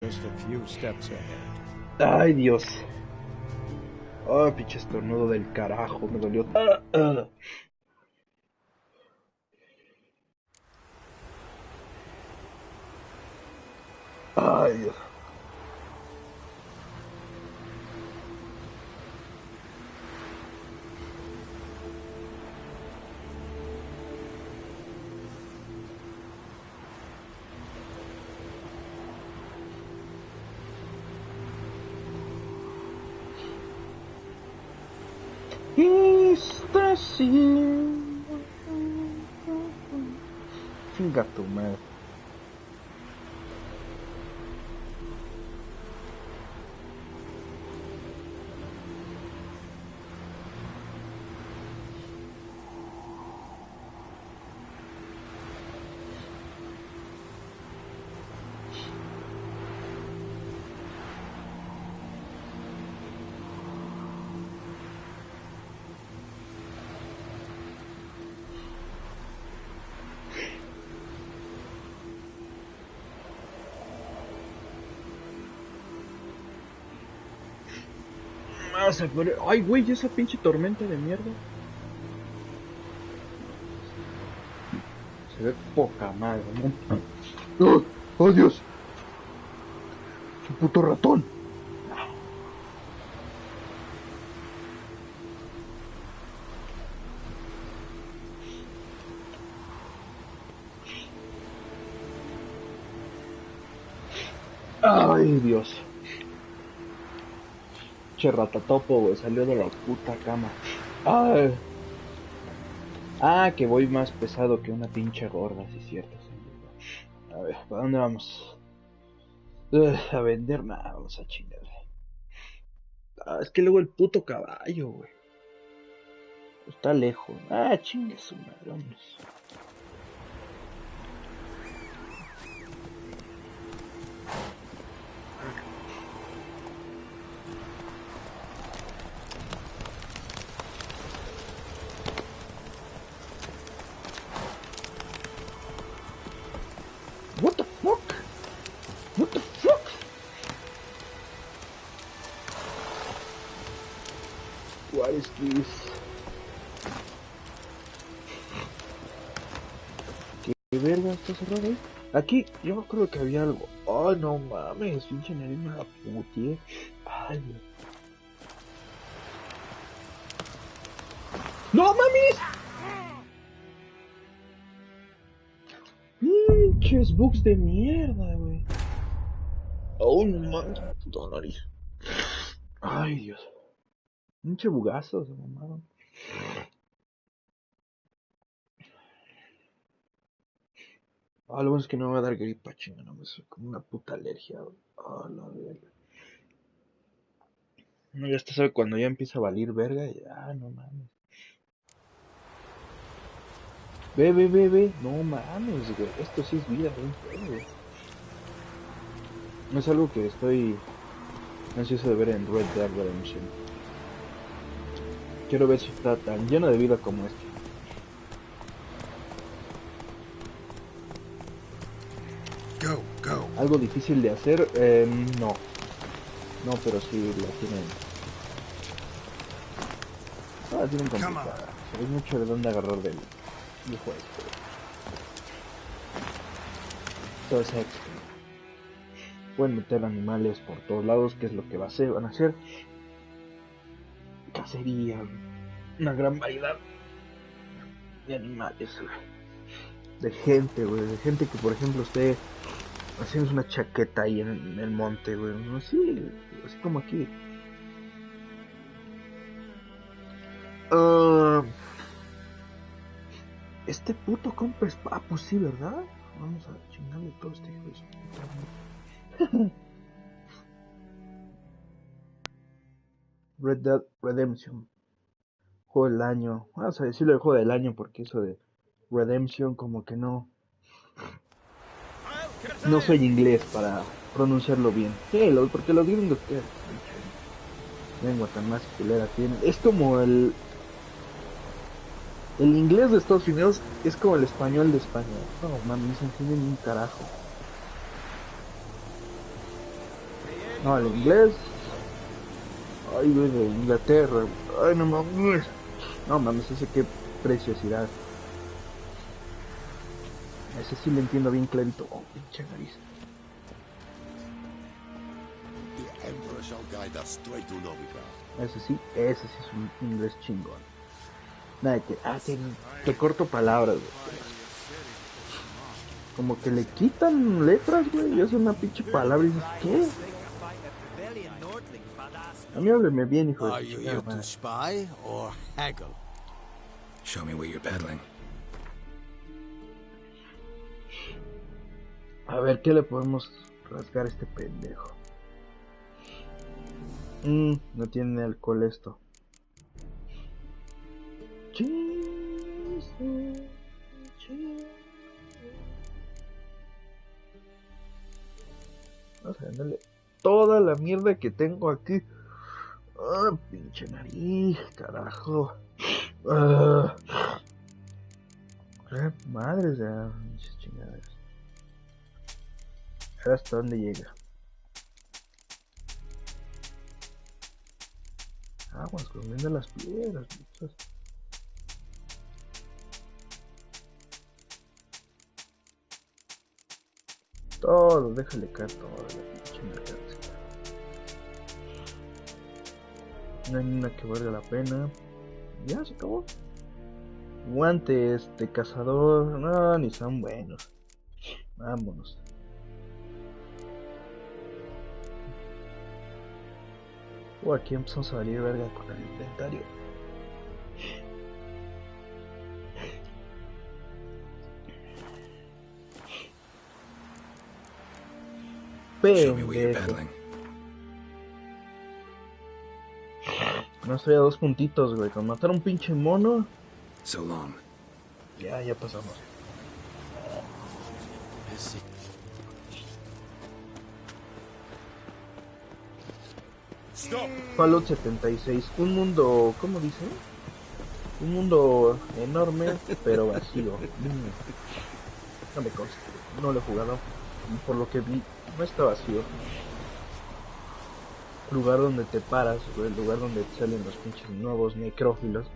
Just a few steps ahead. Ay, Dios. Ay, pinche estornudo del carajo, me dolió. Ay, Dios. Estación. Chinga tu madre. Ay, güey, esa pinche tormenta de mierda. Se ve poca madre, ¿no? ¡Oh, oh Dios! ¡Es un puto ratón! ¡Ay, Dios! Che ratatopo, güey, salió de la puta cama. ¡Ay! Ah, que voy más pesado que una pinche gorda, sí es cierto. A ver, ¿para dónde vamos? A vender nada, vamos a chingar. Ah, es que luego el puto caballo, güey. Está lejos. Ah, chingue su madre, vámonos. What the fuck? What the fuck? What is this? ¿Qué verga está cerrado ahí? Aquí, yo me acuerdo que había algo. Ay, no mames, pinche nariz me la putié. Ay, Dios. ¡No mames! Pinches bugs de mierda, güey. Oh, no mames, puta nariz. Ay, Dios. Pinche bugazo, se mamaron. Ah, lo bueno es que no me va a dar gripa, chinga, no me soy como una puta alergia, güey. Ah, la verga. No, ya está, sabe cuando ya empieza a valer verga y, no mames. Ve. No mames, güey. Esto sí es vida, güey. No es algo que estoy ansioso de ver en Red Dead Redemption. Quiero ver si está tan lleno de vida como este. Go. Algo difícil de hacer, no. No, pero sí la tienen. No, la tienen complicada. Hay mucho de dónde agarrar del viejo este. Todo es extra. Pueden meter animales por todos lados, que es lo que van a hacer. Cacería, una gran variedad de animales, de gente, güey, de gente que por ejemplo esté haciendo una chaqueta ahí en el monte, güey, así como aquí. Este puto compa es pues sí, ¿verdad? Vamos a chingarle todo este hijo de su puta. Red Dead Redemption, juego del año. Vamos a decirlo el juego del año porque eso de Redemption como que no soy inglés para pronunciarlo bien. Sí, porque los gringos que lengua tan más culera tienen. Es como el inglés de Estados Unidos es como el español de España. No mames, no se entiende ni un carajo. No, el inglés. Ay, güey, de Inglaterra. Ay, no mames. No mames, ese qué preciosidad. Ese sí le entiendo bien clarito. Oh, pinche nariz. Ese sí es un inglés chingón. Nada, te corto palabras, güey. Como que le quitan letras, güey. Y es una pinche palabra y dices, ¿qué? A mí hábleme bien, hijo de Are su you chingada here to madre. spy or haggle? Show me what you're peddling. A ver, ¿qué le podemos rasgar a este pendejo? No tiene alcohol esto. Chiste, chiste. Vamos a darle toda la mierda que tengo aquí. Ah, pinche nariz, carajo. Ah, madre de pinches chingaderas. Ahora hasta dónde llega. Aguas, comiendo las piedras, bichos. Todo, déjale caer toda la pinche mercancía. No hay nada que valga la pena. Ya se acabó. Guantes de cazador, no, ni son buenos. Vámonos. Aquí empezamos a valer verga con el inventario. Show me what you're Pendejo. peddling. No estoy a 2 puntitos, güey. Con matar a un pinche mono. So long. Ya pasamos. Stop! Fallout 76. Un mundo, ¿cómo dice? Un mundo enorme, pero vacío. No me consta. No lo he jugado. Y por lo que vi, no está vacío. Lugar donde te paras, güey, el lugar donde te salen los pinches nuevos necrófilos.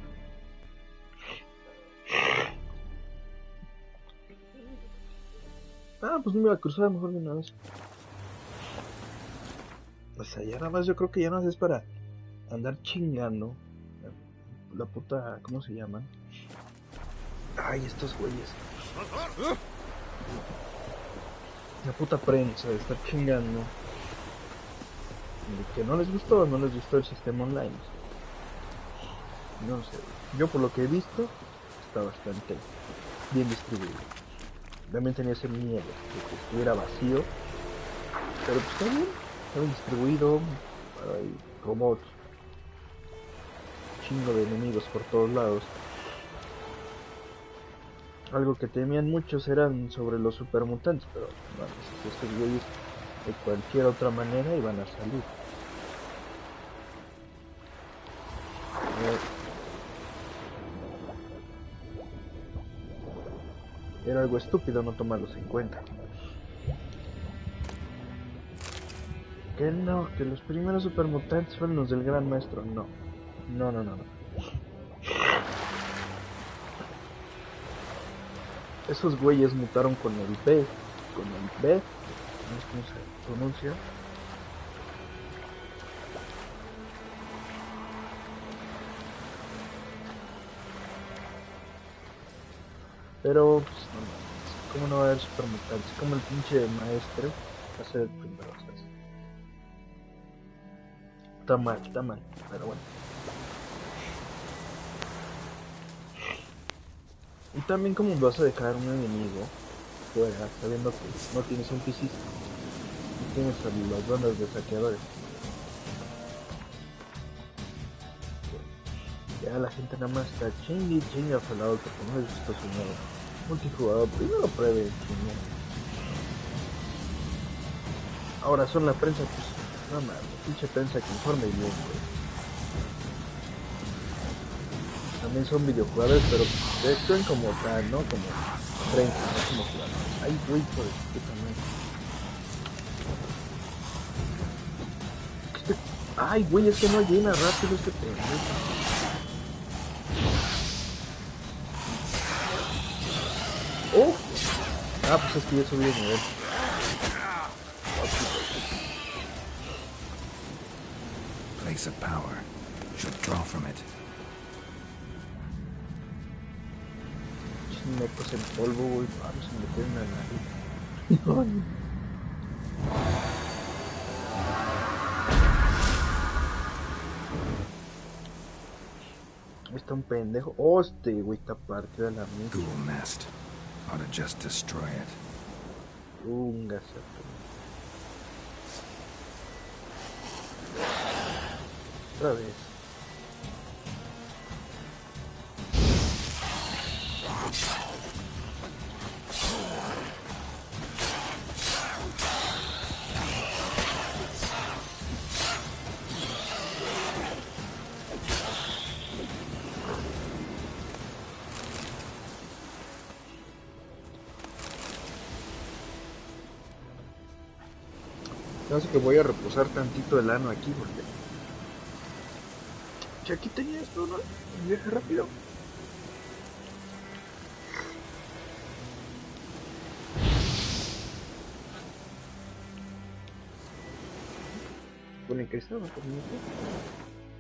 Pues me iba a cruzar mejor de una vez. O sea, ya nada más yo creo que ya no es para andar chingando. La puta, ¿cómo se llaman? Ay, estos güeyes. La puta prensa de estar chingando. De que no les gustó el sistema online. No sé. Yo por lo que he visto, está bastante bien distribuido. También tenía ese miedo de que estuviera vacío. Pero pues está bien distribuido. Hay robots. Chingo de enemigos por todos lados. Algo que temían muchos eran sobre los supermutantes, pero no, estos güeyes de cualquier otra manera iban a salir. Era algo estúpido no tomarlos en cuenta. Que no, que los primeros supermutantes fueron los del gran maestro. No. Esos güeyes mutaron con el B. No sé cómo se pronuncia. Pero, pues, no, ¿cómo no va a haber supermutantes? Como el pinche maestro va a ser el primero, ¿sabes? Está mal, pero bueno. Y también como vas a dejar un enemigo fuera, sabiendo que no tienes un pisista, no tienes a las bandas de saqueadores. Ya la gente nada más está chingue a Fallout porque no les gusta su nuevo multijugador. Primero pruebe chingón. Ahora son la prensa, pues no mames, pinche prensa que informe bien, güey. También son videojugadores, pero se actúan como tal, ¿no? Como prensa, no como jugadores. Ay, güey, por el puta madre. Este... Ay, güey, es que no llena rápido este pendejo. ¡Oh! Ah, pues es que ya subí de nivel. Place of power. Should draw from it. Mecos en polvo, güey. Vamos a meter en la nariz. Está un pendejo. Oh, este güey está partido de la mitad. Ghoul nest. Ought to just destroy it. Un gasato. Otra vez. Así que voy a reposar tantito el ano aquí porque... Ya aquí tenía esto, ¿no? Un viaje rápido. Con el cristal, ¿no?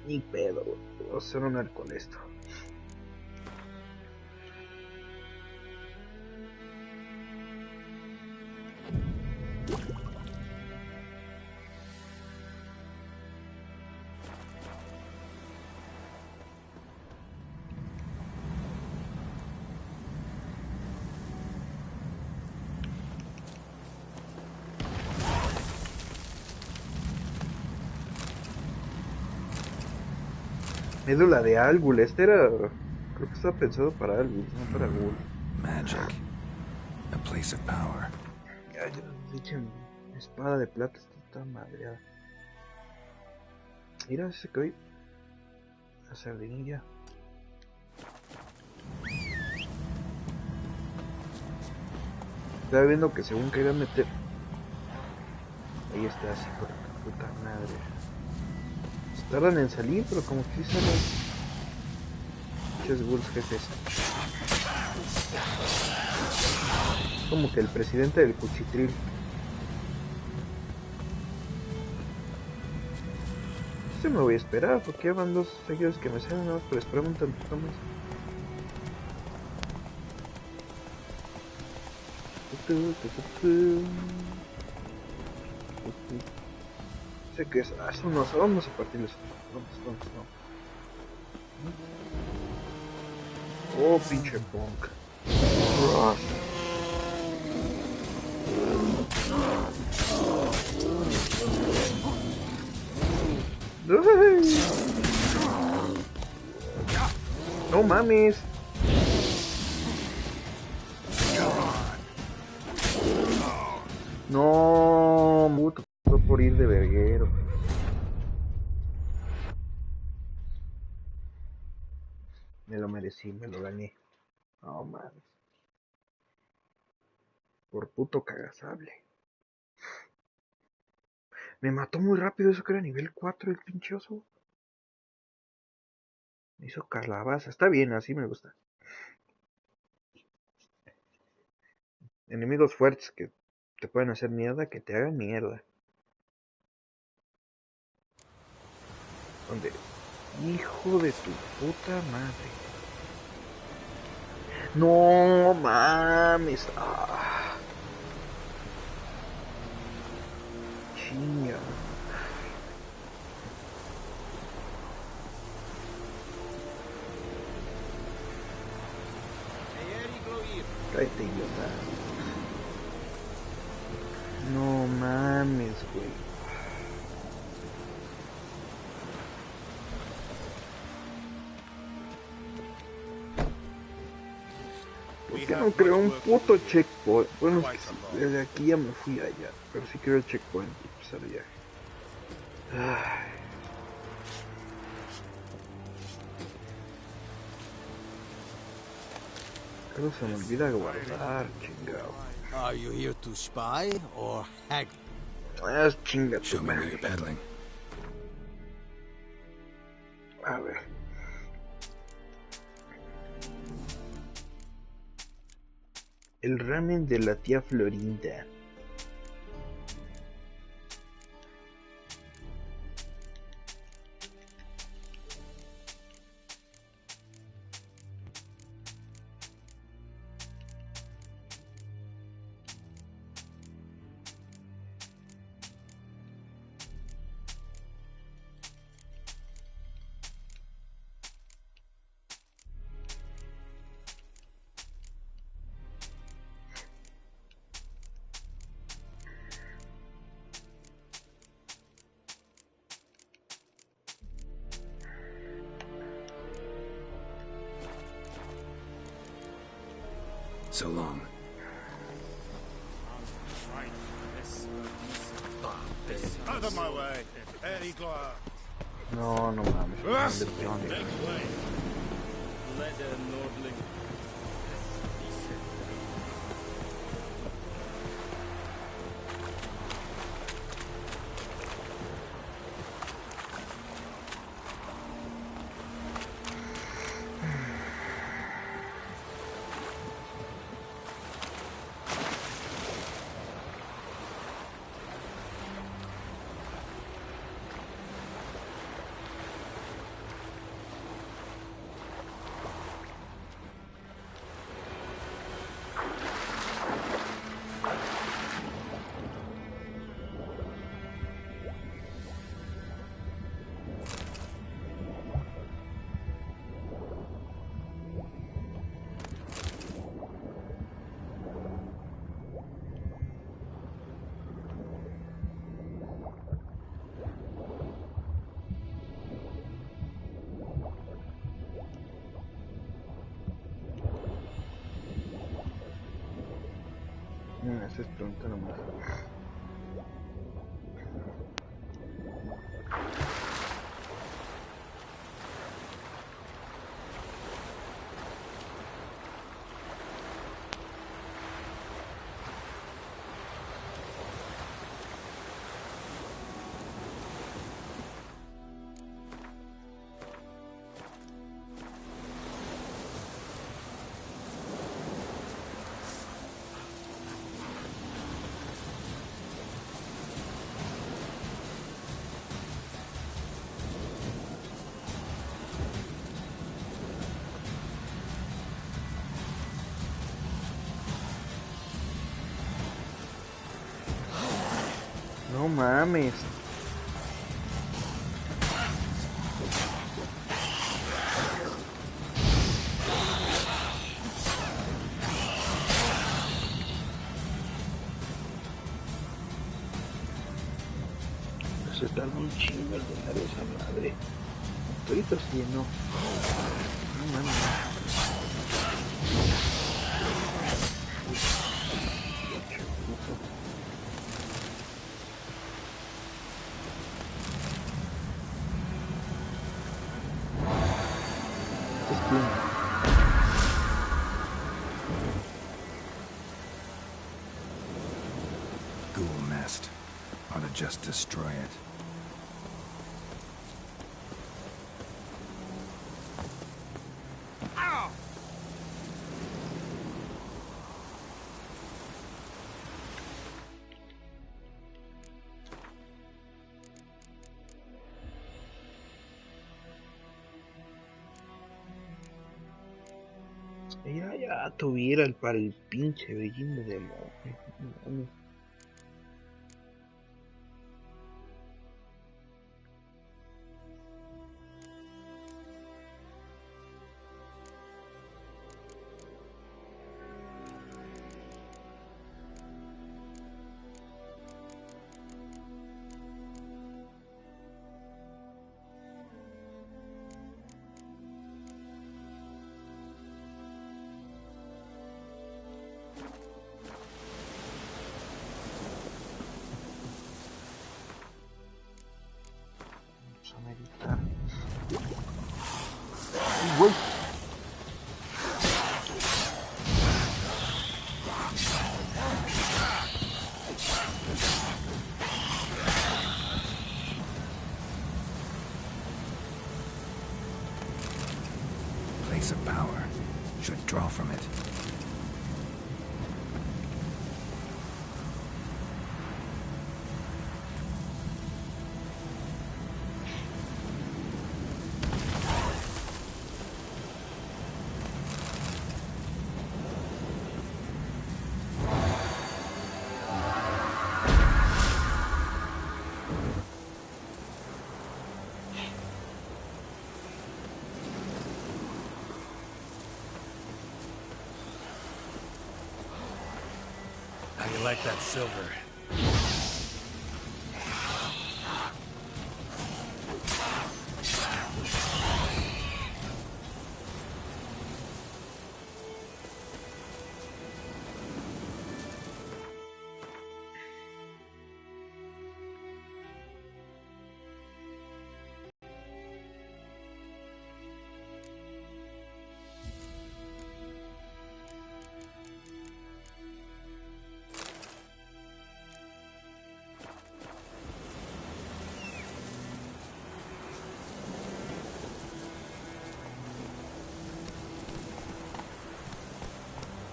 Ni pedo, güey. Voy a hacer un arco con esto. Médula de Algul, este era... Creo que estaba pensado para Algul, no para Ghoul. Magic. A place of power. Ya, dicha espada de plata está madreada. Mira ese que hoy... La sardinilla. Estaba viendo que según quería meter... Ahí está, así por la puta madre. Tardan en salir, pero como que sí salen. Muchos ghouls jefes. Como que el presidente del cuchitril. Este me voy a esperar, porque ya van 2 seguidos que me salen, nada más, pero esperar un tantito más. Sé que es... eso no, vamos a partirlos. Vamos. Oh, pinche punk. No mames. No, puto, por ir de verguero. Me lo merecí, me lo gané. No mames. Por puto cagasable. Me mató muy rápido, eso que era nivel 4 el pinche oso. Me hizo calabaza. Está bien, así me gusta. Enemigos fuertes que te pueden hacer mierda, que te hagan mierda. ¿Dónde? Hijo de tu puta madre. No mames. Ah. Chinga. Cállate, idiota. No mames, güey. ¿Por qué no creo un puto checkpoint? Bueno, es que sí, desde aquí ya me fui allá. Pero sí quiero el checkpoint y empezar el viaje. Ay. Pero se me olvida guardar, chingado. Are you here to spy or haggle? Ah, chinga tu Show me where madre. you're peddling. A ver. El ramen de la tía Florinda. So long. Out of my way. Eddie Gloire. No, no mames. ¿Qué onda? Leather Nordling. Me haces pregunta nomás. No mames. Se tarda un chingo el llenar esa madre. Ahorita sí llenó. No mames. Ghoul nest. Ought to just destroy it. Ya tuviera para el pinche bellín de demonio. No mames. Vamos a meditar. ¡Ay, güey! base of power. Should draw from it. How you like that silver?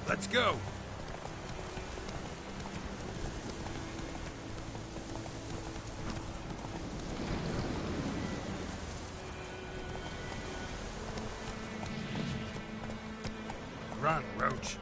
Let's go! Run, Roach.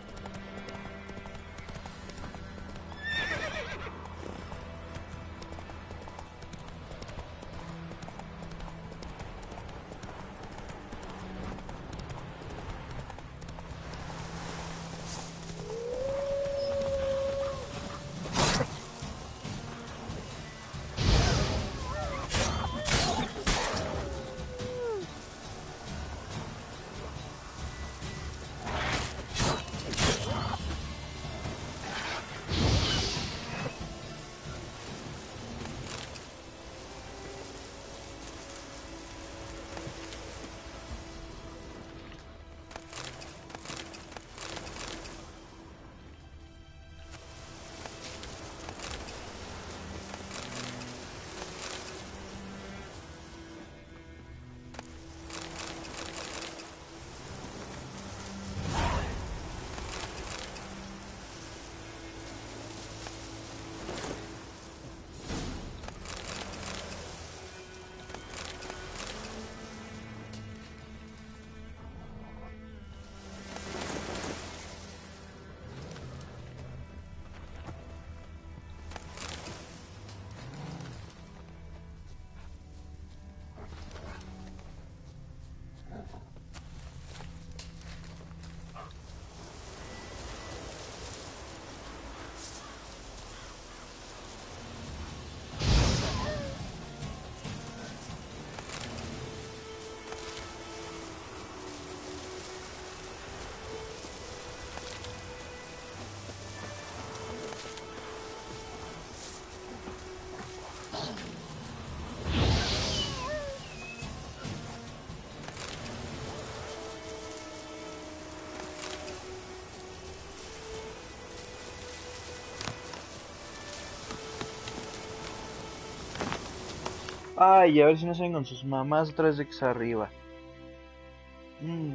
Ay, a ver si no salen con sus mamás otra vez de que está arriba.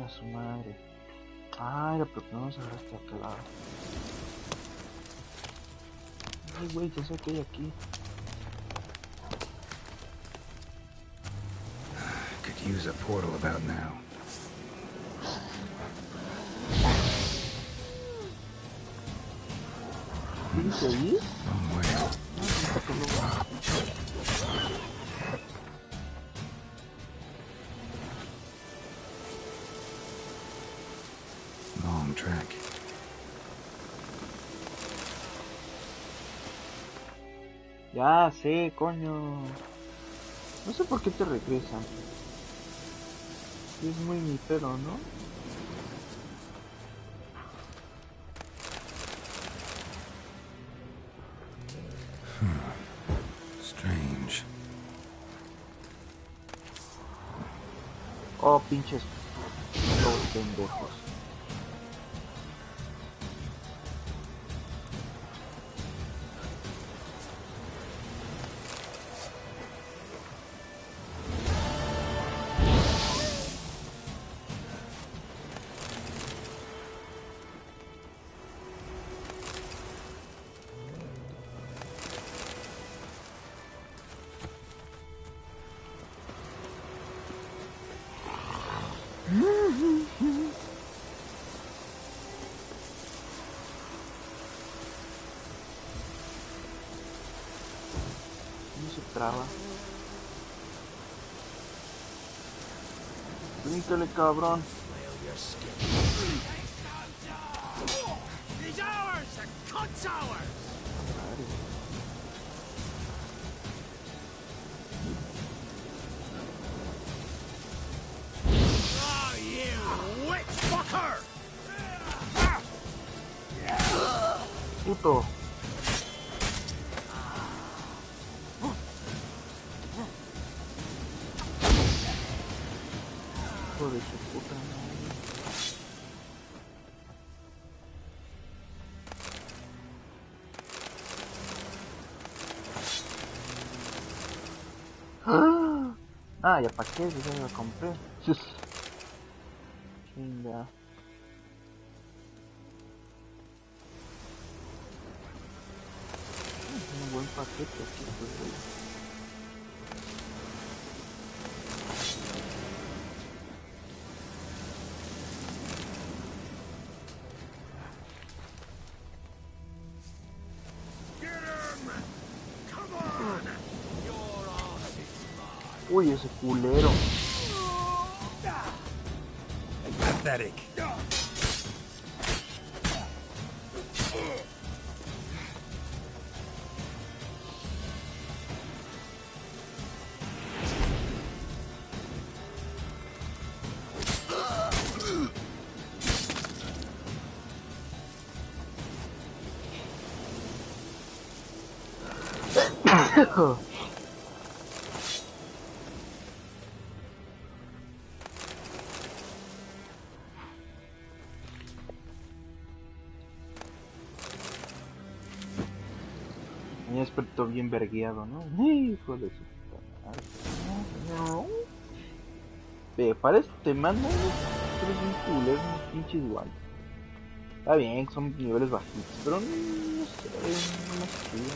A su madre. Ay, pero que vamos a ver hasta acá lado. Ay, güey, ya sé que hay aquí. Could use a portal about now. ¿Tienes ahí? Long way. Long track. Ya sé, coño. No sé por qué te regresan. Es muy mi pero, ¿no? Strange. Oh, pinches. Los pendejos. No se traba. Bríncale, cabrón. He's ours! The cunt's ours! Oh, you witch fucker! Puto. Hijo de su puta madre. Ah, ya para qué, ya lo compré. Chinga. Un buen paquete aquí, pues. Get him! Come on! Your ass is mine! Uy, ese culero. Pathetic. Un experto bien vergueado, ¿no? Hijo de su puta madre. Para eso te mandan tres bien culeros, unos pinches igual. Está bien, son niveles bajitos, pero no sé, no me chido.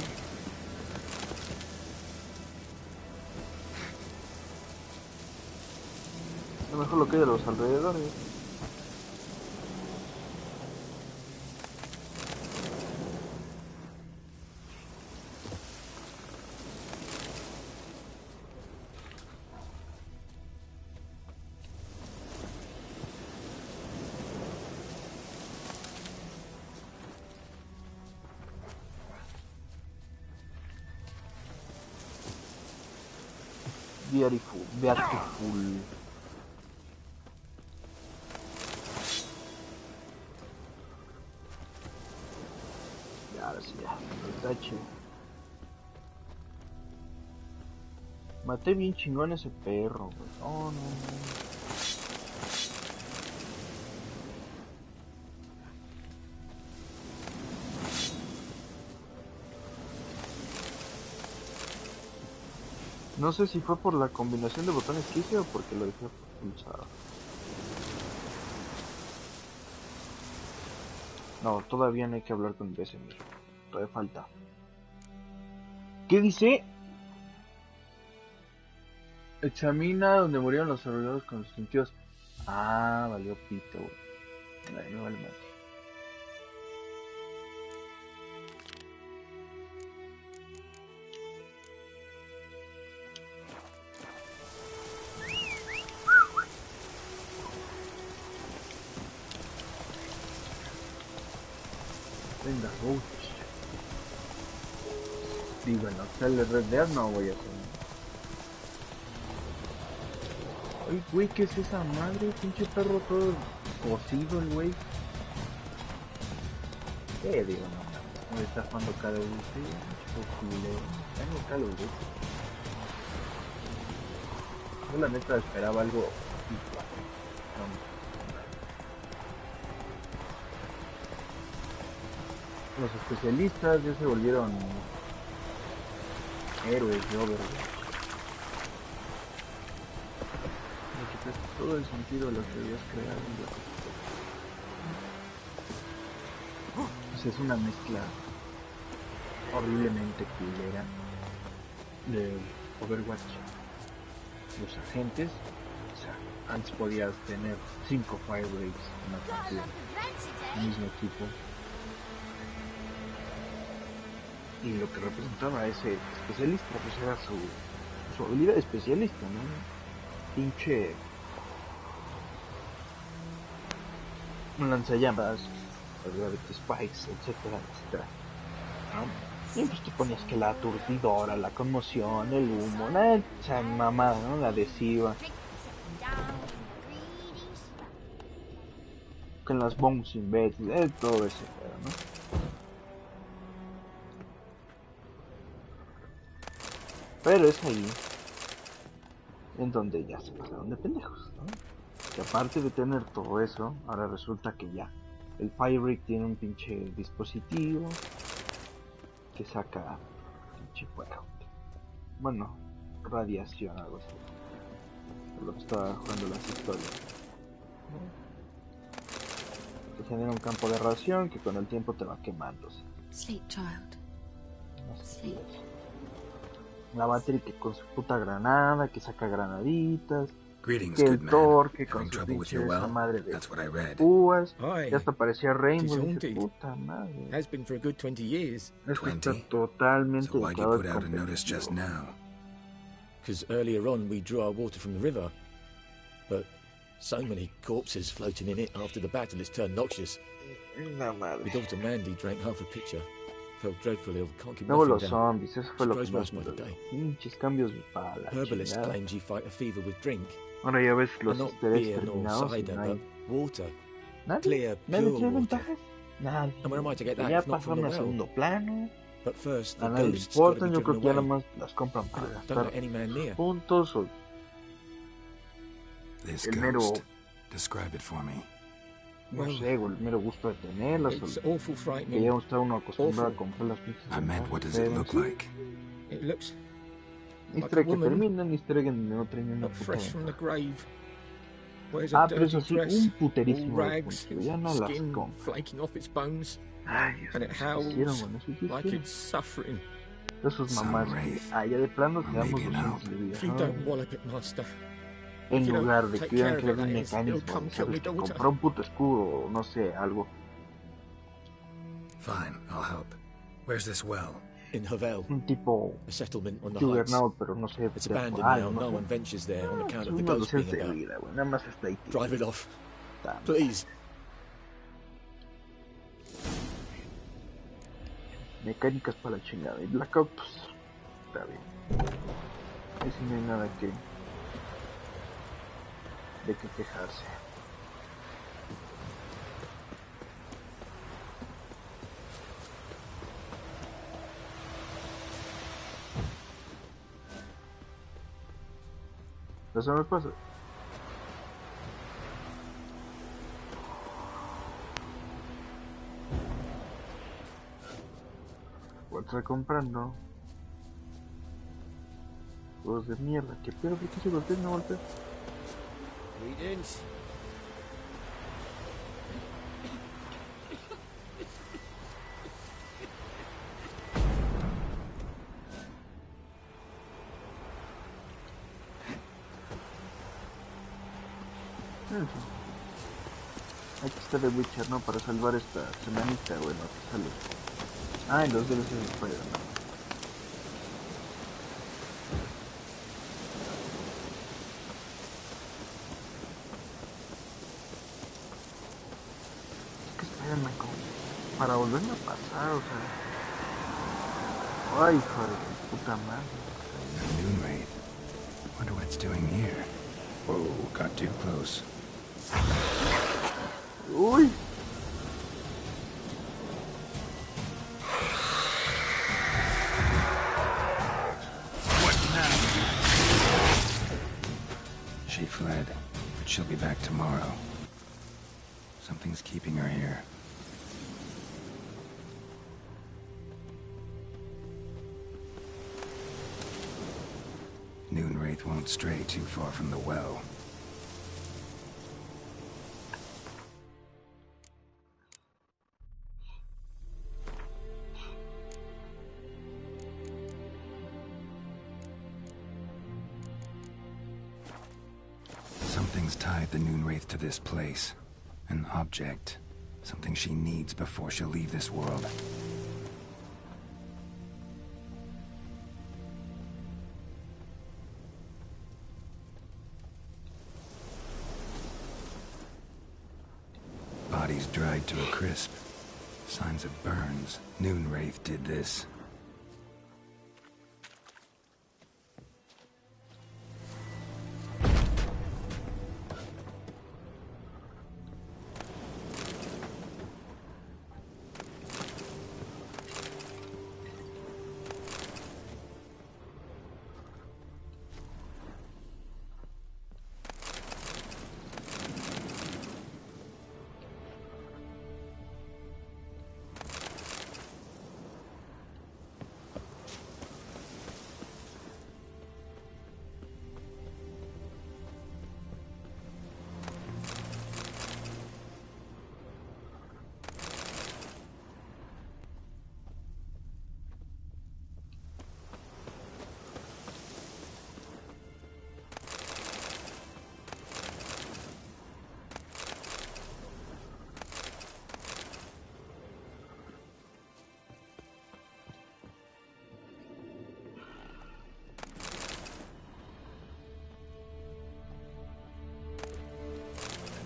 A lo mejor lo que hay de los alrededores. Beautiful, beautiful. Ya, ahora sí, ya, el tache. Maté bien chingón ese perro, güey. Oh, no, no. No sé si fue por la combinación de botones que hice o porque lo dejé pulsado. No, todavía no hay que hablar con Besemir. Todavía falta. ¿Qué dice? Examina donde murieron los soldados con los sentidos. Ah, valió pito, güey. Ay, no vale más. Venga, uy. Digo, en Hotel de Red Dead no voy a hacer. Ay, güey, ¿qué es esa madre? Pinche perro todo cocido el güey. ¿Qué digo? No, está jugando Call of Duty. Chico culero. Tengo Call of Duty. Yo la neta esperaba algo igual. Los especialistas ya se volvieron héroes de Overwatch. Le quitaste todo el sentido a lo que habías creado. Pues es una mezcla horriblemente culera de Overwatch. Los agentes sea, antes podías tener 5 fire breaks en la partida, el mismo equipo. Y lo que representaba a ese especialista, pues era su habilidad de especialista, ¿no? Pinche un lanzallamas, gravity spikes, etcétera, etcétera, ¿no? Y pues te ponías que la aturdidora, la conmoción, el humo, esa mamada, ¿no? La adhesiva, con las bouncing beds, todo ese pedo, ¿no? Pero es ahí en donde ya se pasaron de pendejos, ¿no? Que aparte de tener todo eso, ahora resulta que ya el Fire tiene un pinche dispositivo que saca pinche fuego. Bueno, radiación, algo así. Lo que estaba jugando las historias. Te genera un campo de radiación que con el tiempo te va quemando. Sleep, child. Sleep. La batería que con su puta granada, que saca granaditas. Greetings, Que good el man. Thor, que con Having su trouble with pinche your esa well? madre de That's what I read. púas. Aye, Ya hasta parecía Rainbow. tis Dije, haunted. puta madre. Has been for a good 20 years. Esto está 20? totalmente So why'd you dedicado al put out a notice just competitivo. now? Because earlier on we drew our water from the river. But so many corpses floating in it after the battle it's turned noxious. La madre. My daughter Mandy drank half a pitcher. Felt dreadfully ill, can't keep Luego nothing los down. zombies, eso fue She lo que grows más worse me by the dolió. day. Pinches cambios para la Herbalists chingada. claims you fight a fever with drink. Ahora ya ves los And not easter eggs beer nor terminados y cider, no but hay water. nadie. Clear, ¿Nadie pure trae water. ventajas? Nadie. And where am I to get Que that ya if not from pasaron the a well? segundo plano. But first, A the nadie le ghosts got to be importan. Yo creo driven que ya nada away. más las compran para Don't gastar let any man near. puntos o This el mero, ghost. Describe it for me. no Well, sé, o el mero gusto de tenerlas. It's O awful que frightening. ya está uno acostumbrado a Awful. comprar las pinches I meant, what ventajas, does it pero look sí, like? It looks Easter egg que woman. terminan, easter egg en no traen una not puta fresh from the ventaja. grave. Wears a Pero eso dirty sí, dress, un all puterísimo de rags, puntos. Ya no las skin compro. flaking off its bones, Ay, Dios and mío, it ¿qué hicieron, howls bueno? ¿Eso qué like hicieron? it's suffering. Esos Some mamás, wraith. ya de plano te Or damos maybe an 200 hope. de vida. If you ¿no? don't wallop it, master, En if you don't lugar de take que hubieran care of creado it, un that is, it'll mecanismo, come de, kill ¿sabes? me Que daughter. comprar un puto escudo o no sé, algo. Fine, I'll help. Where's this well? In Havel, Un tipo a settlement on the heights. Juggernaut, pero no sé, It's abandoned temporal, now. no No sé. one ventures there on account Son of the unos ghost being 200 de about. vida, güey. Nada más está ahí. Drive it off, Está- please. Mecánicas para la chingada. Y Blackout, pues, está bien. Ahí sí no hay nada de qué quejarse. Eso me pasa. Voy a estar comprando juegos de mierda. ¿Qué pedo? ¿Por qué se golpea y no golpea? Greetings. Hay que estar de Witcher, ¿no? Para salvar esta semanita, bueno, que sale. Ah, en los DLCs de Spider-Man. Es que Spider-Man como para volverme a pasar, o sea. Ay, hijo de puta madre. A noon wraith. Wonder what it's doing here. Whoa, got too close. Uy. She fled, but she'll be back tomorrow. Something's keeping her here. Noon wraith won't stray too far from the well. Some Something's tied the Noon Wraith to this place. An object. Something she needs before she'll leave this world. Bodies dried to a crisp. Signs of burns. Noon Wraith did this.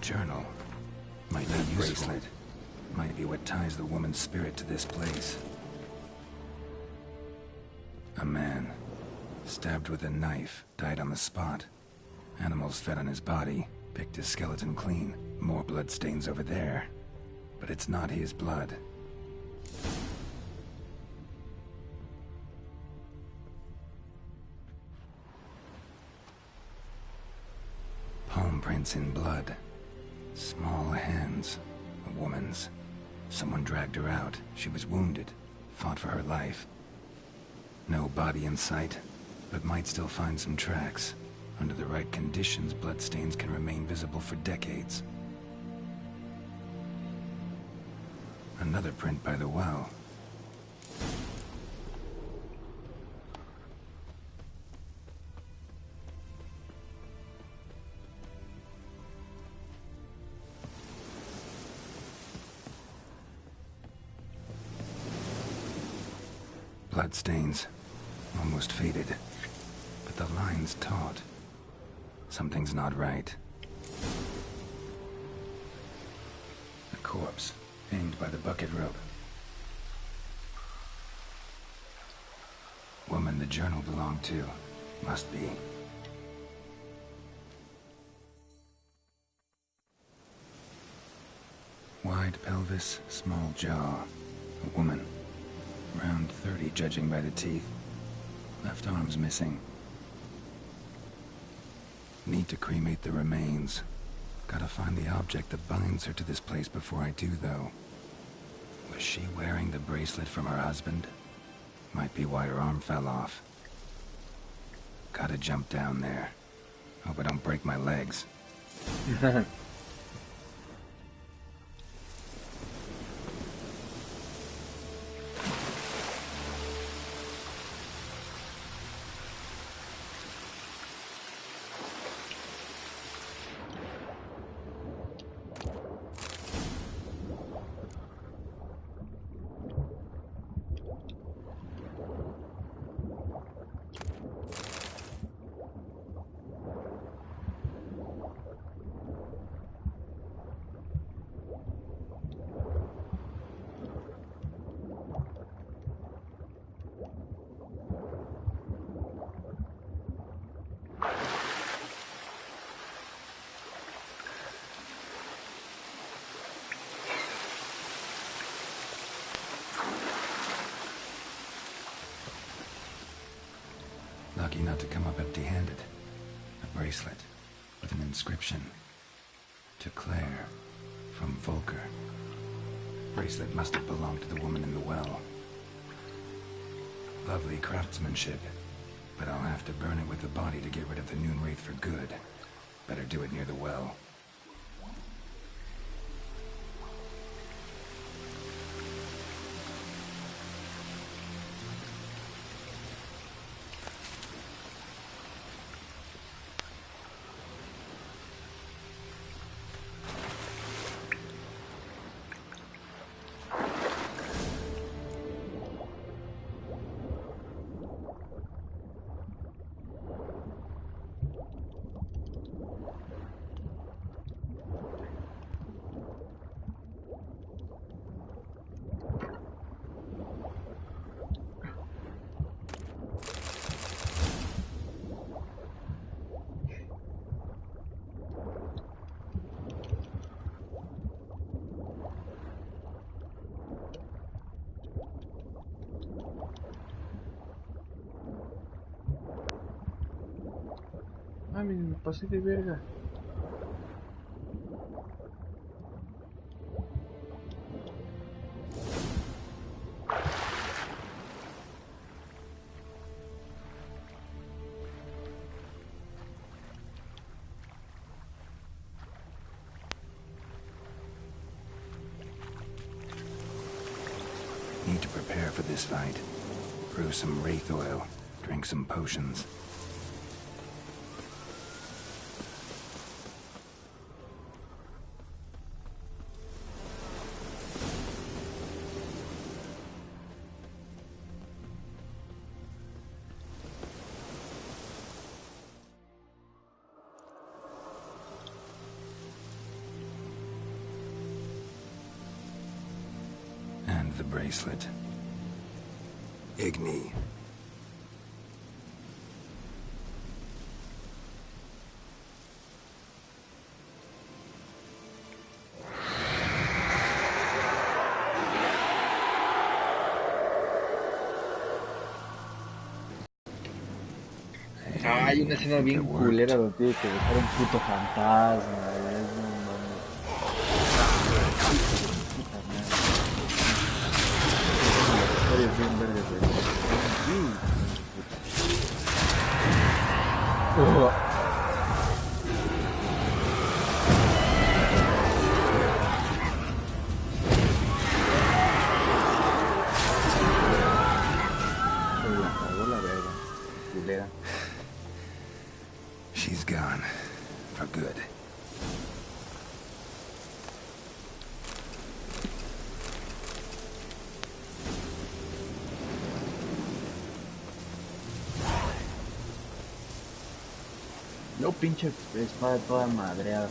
Journal. Might be useful. Bracelet. Might be what ties the woman's spirit to this place. A man. Stabbed with a knife. Died on the spot. Animals fed on his body. Picked his skeleton clean. More bloodstains over there. But it's not his blood. Palm prints in blood. Small hands. A woman's. Someone dragged her out. She was wounded. Fought for her life. No body in sight, but might still find some tracks. Under the right conditions, bloodstains can remain visible for decades. Another print by the well. Bloodstains. Almost faded. But the line's taut. Something's not right. A corpse, hanged by the bucket rope. Woman the journal belonged to. Must be. Wide pelvis, small jaw. A woman. Around 30, judging by the teeth. Left arm's missing. Need to cremate the remains. Gotta find the object that binds her to this place before I do, though. Was she wearing the bracelet from her husband? Might be why her arm fell off. Gotta jump down there. Hope I don't break my legs. Lucky not to come up empty-handed. A bracelet with an inscription. To Claire, from Volker. Bracelet must have belonged to the woman in the well. Lovely craftsmanship, but I'll have to burn it with the body to get rid of the Noon Wraith for good. Better do it near the well. Ah, me pasé de verga. Need to prepare for this fight. Brew some wraith oil. Drink some potions. And the bracelet. Igni. Hay una escena bien culera donde tiene que dejar un puto fantasma. No mames. Puta madre. Historias bien verdes, güey. Se la cagó la verga. Culera. She's gone. For good. No, pinche espada toda madreada.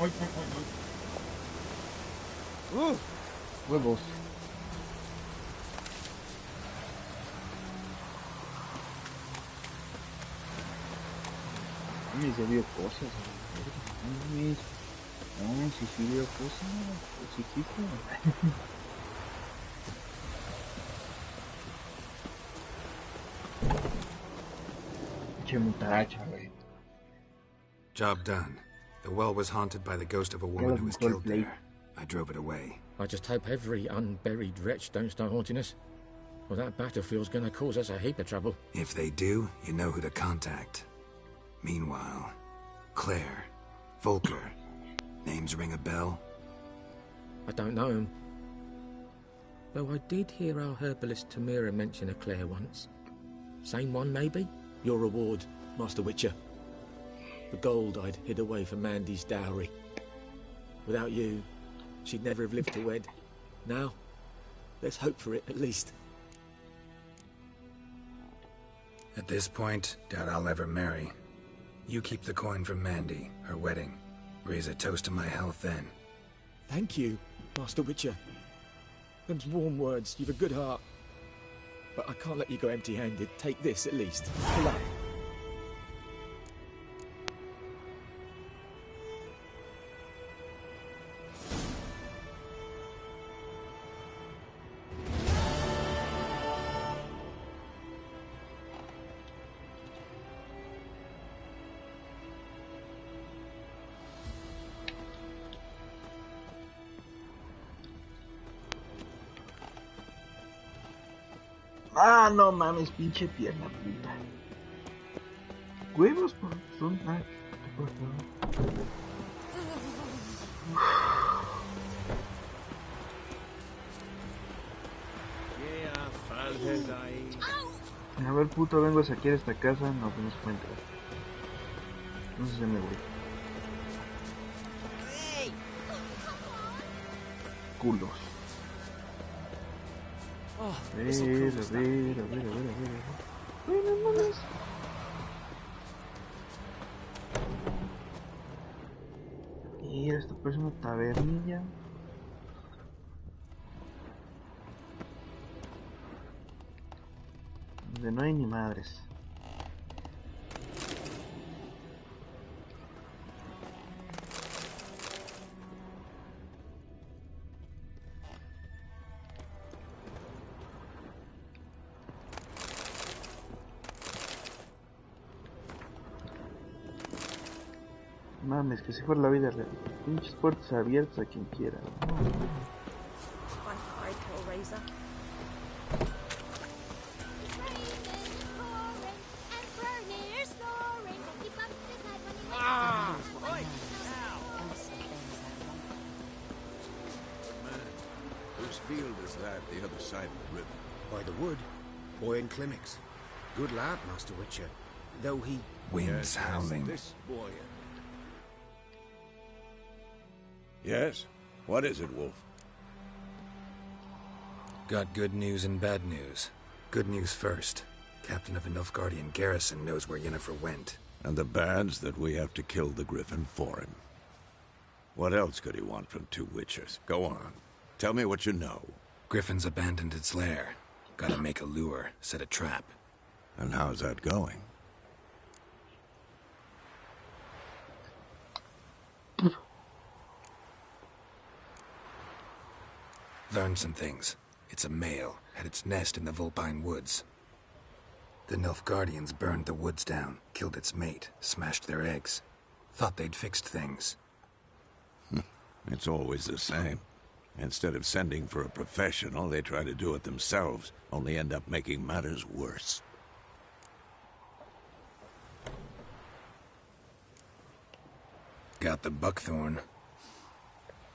Ay, ay, ay, ay. Huevos. Me se vio cosas. No, si sí vio cosas. Chiquito. Che mutaracha, güey. Job done. The well was haunted by the ghost of a woman who was killed there. I drove it away. I just hope every unburied wretch don't start haunting us. Well, that battlefield's gonna cause us a heap of trouble. If they do, you know who to contact. Meanwhile, Claire, Volker, names ring a bell? I don't know him. Though I did hear our herbalist Tamira mention a Claire once. Same one, maybe? Your reward, Master Witcher. The gold I'd hid away for Mandy's dowry. Without you, she'd never have lived to wed. Now, let's hope for it, at least. At this point, doubt I'll ever marry. You keep the coin from Mandy, her wedding. Raise a toast to my health then. Thank you, Master Witcher. Them's warm words, you've a good heart. But I can't let you go empty-handed. Take this, at least. Pull up. Ah, no mames, pinche pierna puta. Huevos, por son. Ah, por favor. A ver, puto, vengo a saquear esta casa. No, pues no se puede entrar. Entonces ya me voy. Culos. A ver. Bueno, mames. Mira, esto parece una tabernilla. Donde no hay ni madres. Mames, que si fuera la vida real. Pinches puertas abiertas a quien quiera. No, no. Hi, Hellraiser. Ah! Oi! Man, whose field is that the other side of the river? By the wood. Boy in Clemmix. Good lad, Master Witcher. Though he... Winds howling. This boy. Yes? What is it, Wolf? Got good news and bad news. Good news first. Captain of the Nilfgaardian garrison knows where Yennefer went. And the bad's that we have to kill the Griffin for him. What else could he want from two witchers? Go on. Tell me what you know. Griffin's abandoned its lair. Gotta make a lure, set a trap. And how's that going? Learned some things. It's a male, had its nest in the Vulpine Woods. The Nilfgaardians burned the woods down, killed its mate, smashed their eggs. Thought they'd fixed things. It's always the same. Instead of sending for a professional, they try to do it themselves, only end up making matters worse. Got the buckthorn.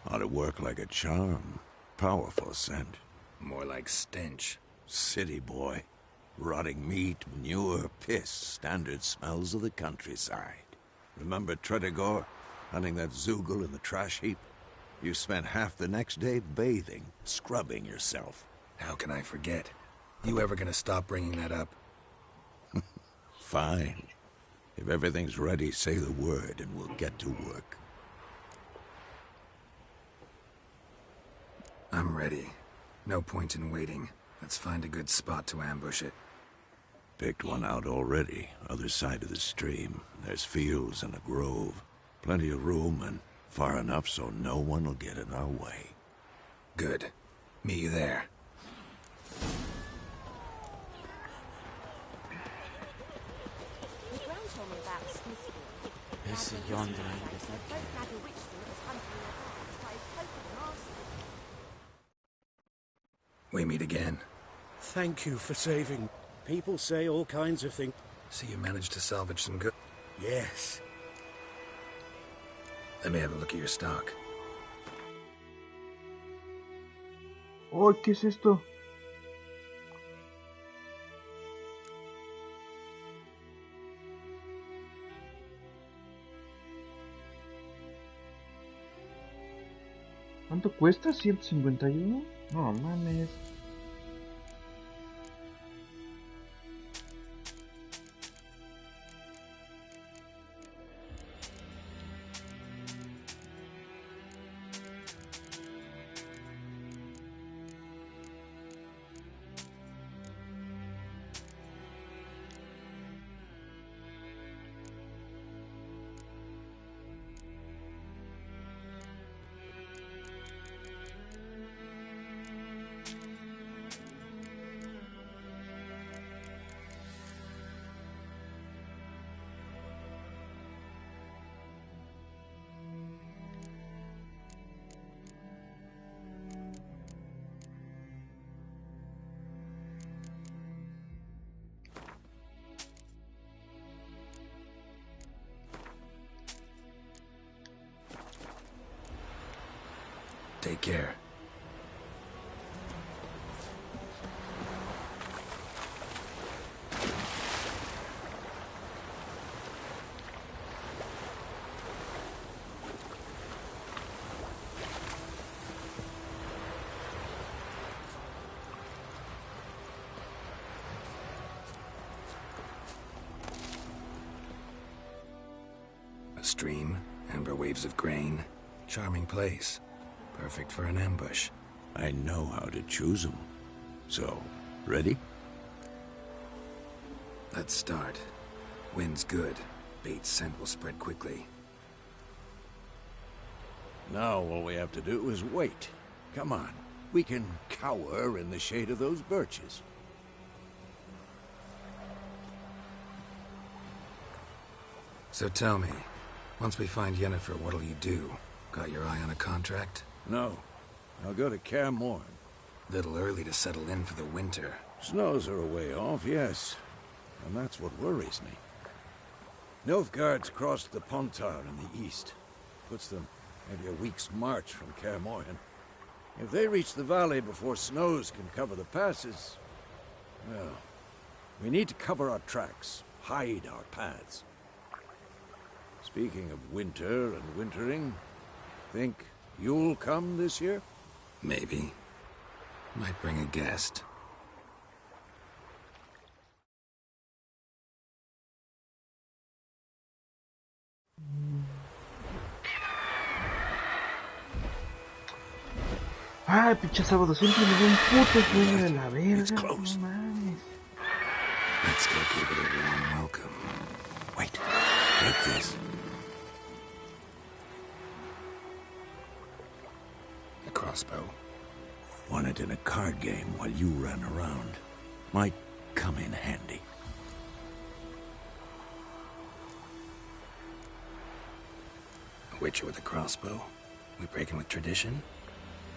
Ought to work like a charm. Powerful scent. More like stench. City boy. Rotting meat, manure, piss, standard smells of the countryside. Remember Tredegor? Hunting that Zoogle in the trash heap? You spent half the next day bathing, scrubbing yourself. How can I forget? You ever gonna stop bringing that up? Fine. If everything's ready, say the word and we'll get to work. I'm ready. No point in waiting. Let's find a good spot to ambush it. Picked one out already, other side of the stream. There's fields and a grove. Plenty of room and far enough so no one will get in our way. Good. Meet you there. The Brown told me about Smithfield. Ese yonder ain't Both had a witch that was hunting their hearts by poking and asking. We meet again. Thank you for saving. People say all kinds of things. See you managed to salvage some good... Yes. Let me have a look at your stock. Oh, ¿qué es esto? ¿Cuánto cuesta? ¿151? No mames. Take care. A stream, amber waves of grain, charming place. Perfect for an ambush. I know how to choose them. So, ready? Let's start. Wind's good. Bait's scent will spread quickly. Now all we have to do is wait. Come on. We can cower in the shade of those birches. So tell me, Once we find Yennefer, what'll you do? Got your eye on a contract? No. I'll go to Kaer Morhen. Little early to settle in for the winter. Snows are a way off, yes. And that's what worries me. Nilfgaard's crossed the Pontar in the east. Puts them maybe a week's march from Kaer Morhen. If they reach the valley before snows can cover the passes, well, we need to cover our tracks, hide our paths. Speaking of winter and wintering, think you'll come this year? Maybe. Might bring a guest. Ay, pinche sábado, siempre me da un puto sueño de la verga. close. No mames. Let's go give it a warm welcome. Wait, take this. A crossbow. Won it in a card game while you ran around. Might come in handy. A witcher with a crossbow. We breaking with tradition?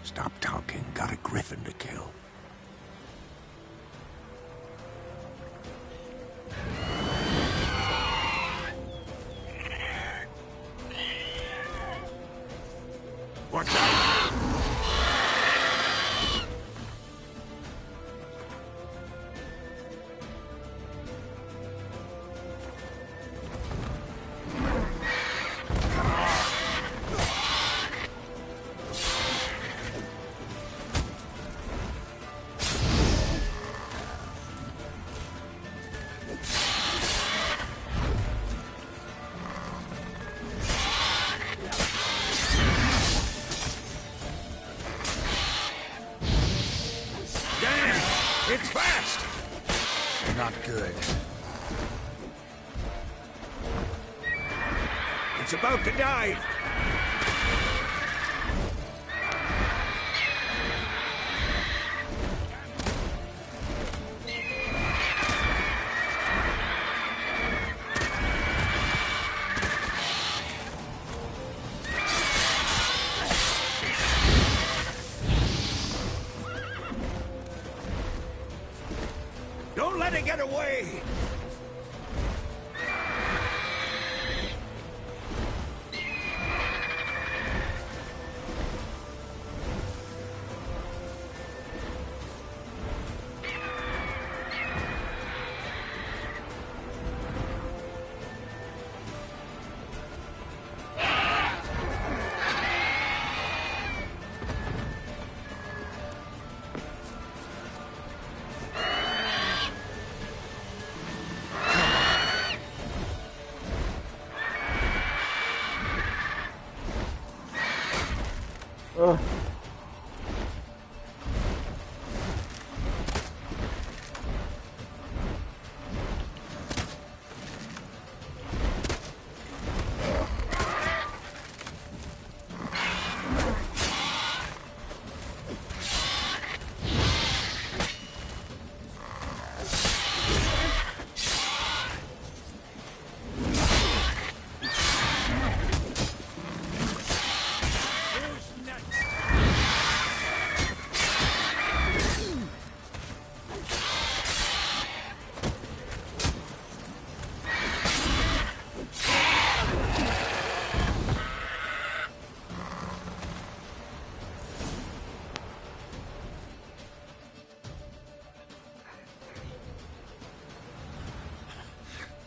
Stop talking. Got a griffin to kill. Watch out! It's fast! Not good. It's about to dive! Don't let it get away! Ugh.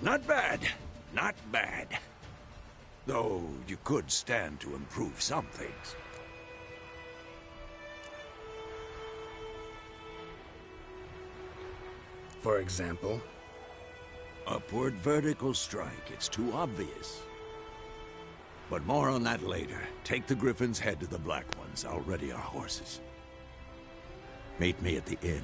Not bad. Not bad. Though you could stand to improve some things. For example? Upward vertical strike. It's too obvious. But more on that later. Take the Griffin's head to the Black Ones. I'll ready our horses. Meet me at the inn.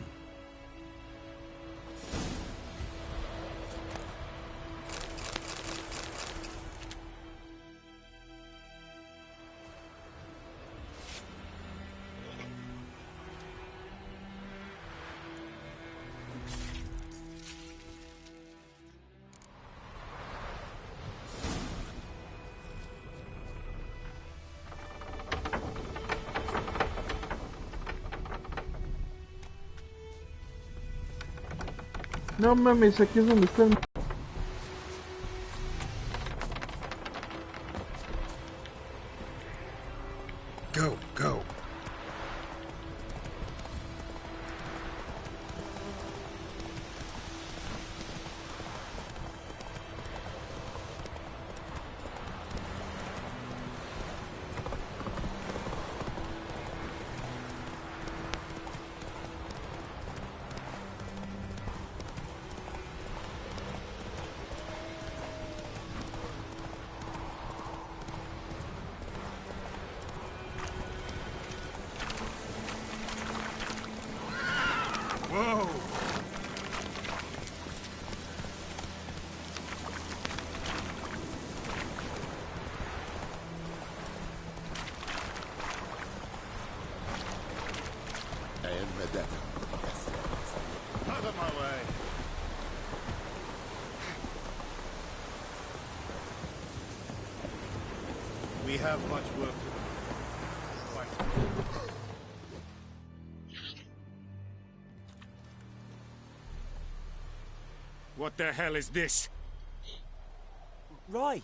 No mames, aquí es donde están. Go, go. Whoa! Out of my way. We have much work to do. Quite. What the hell is this? Ray!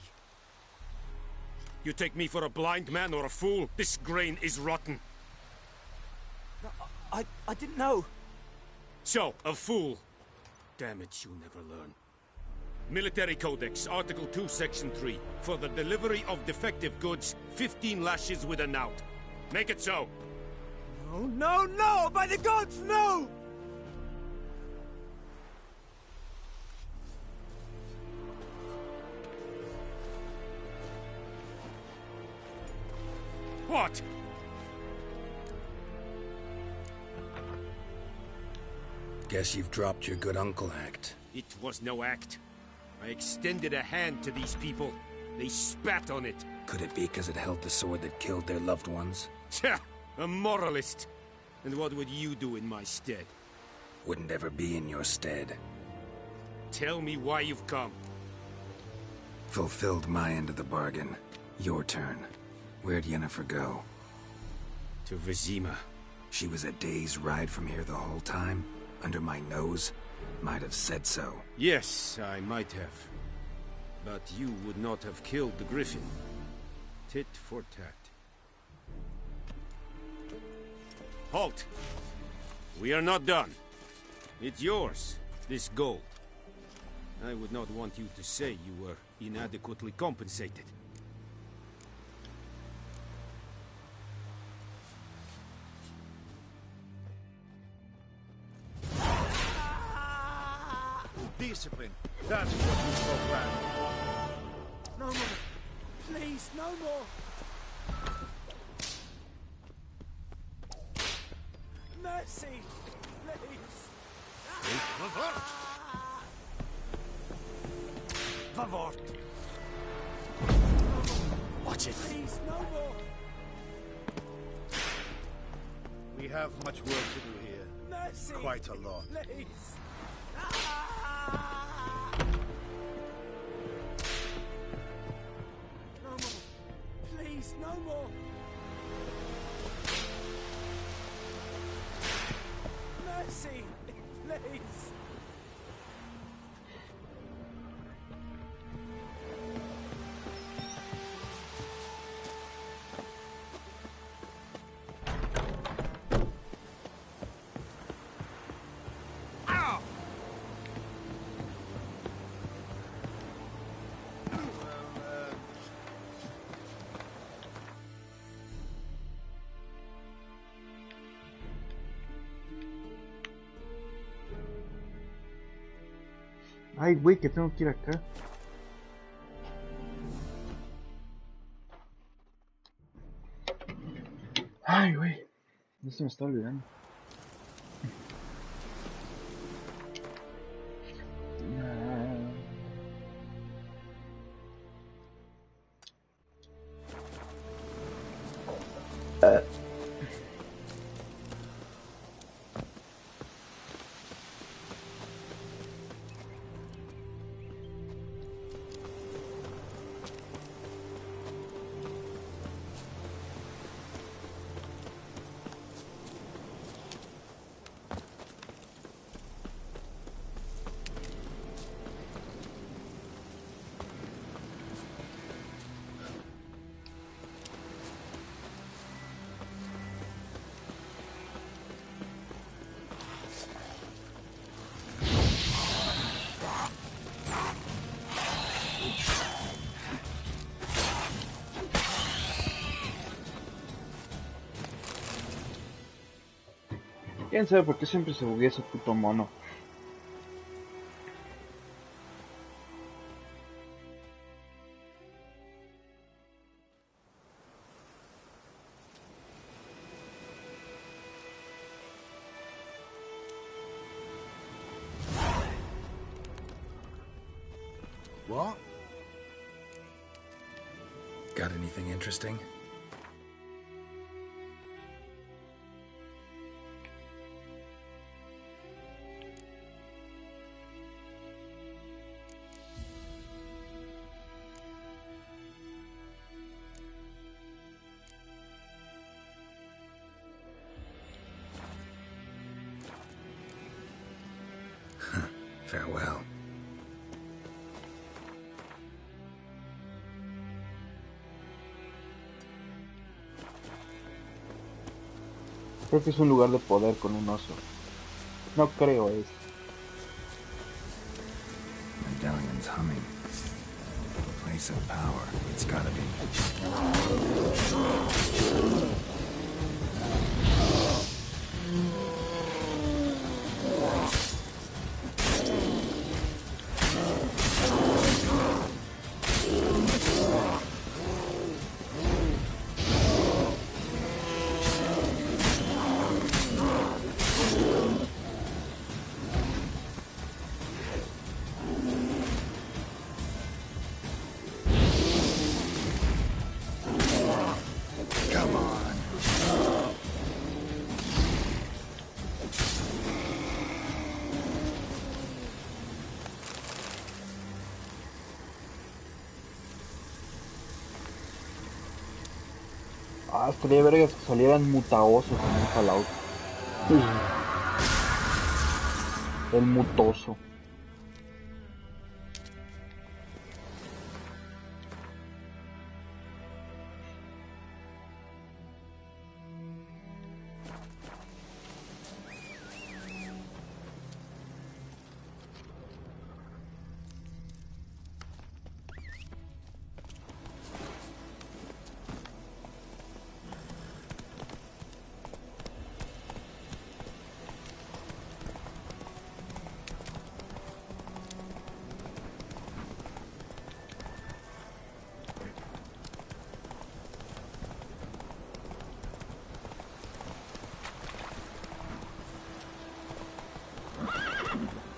You take me for a blind man or a fool? This grain is rotten. I didn't know. So, a fool. Damn it, you never learn. Military Codex, Article 2, Section 3. For the delivery of defective goods, 15 lashes with a knout. Make it so. No, no, no! By the gods, no! What? Guess you've dropped your good uncle act. It was no act. I extended a hand to these people. They spat on it. Could it be because it held the sword that killed their loved ones? Tja, a moralist. And what would you do in my stead? Wouldn't ever be in your stead. Tell me why you've come. Fulfilled my end of the bargain. Your turn. Where'd Yennefer go? To Vizima. She was a day's ride from here the whole time? Under my nose? Might have said so. Yes, I might have. But you would not have killed the griffin. Tit for tat. Halt! We are not done. It's yours, this gold. I would not want you to say you were inadequately compensated. Discipline. That's what you program. No more. Please, no more. Mercy, please. Vavort! Vavort! Watch it. Please, no more. We have much work to do here. Mercy. Quite a lot. Please. No more. Please, no more. Mercy, please. Ay, güey, que tengo que ir acá. Ay, güey. No se me está olvidando. ¿Quién sabe por qué siempre se buguea ese puto mono? What? Got anything interesting? Farewell. Creo que es un lugar de poder con un oso. No creo es. Medallion's humming. Place of power. It's gotta be. Come on. Ah, estaría vergas que salieran mutaosos en un Fallout. El mutoso.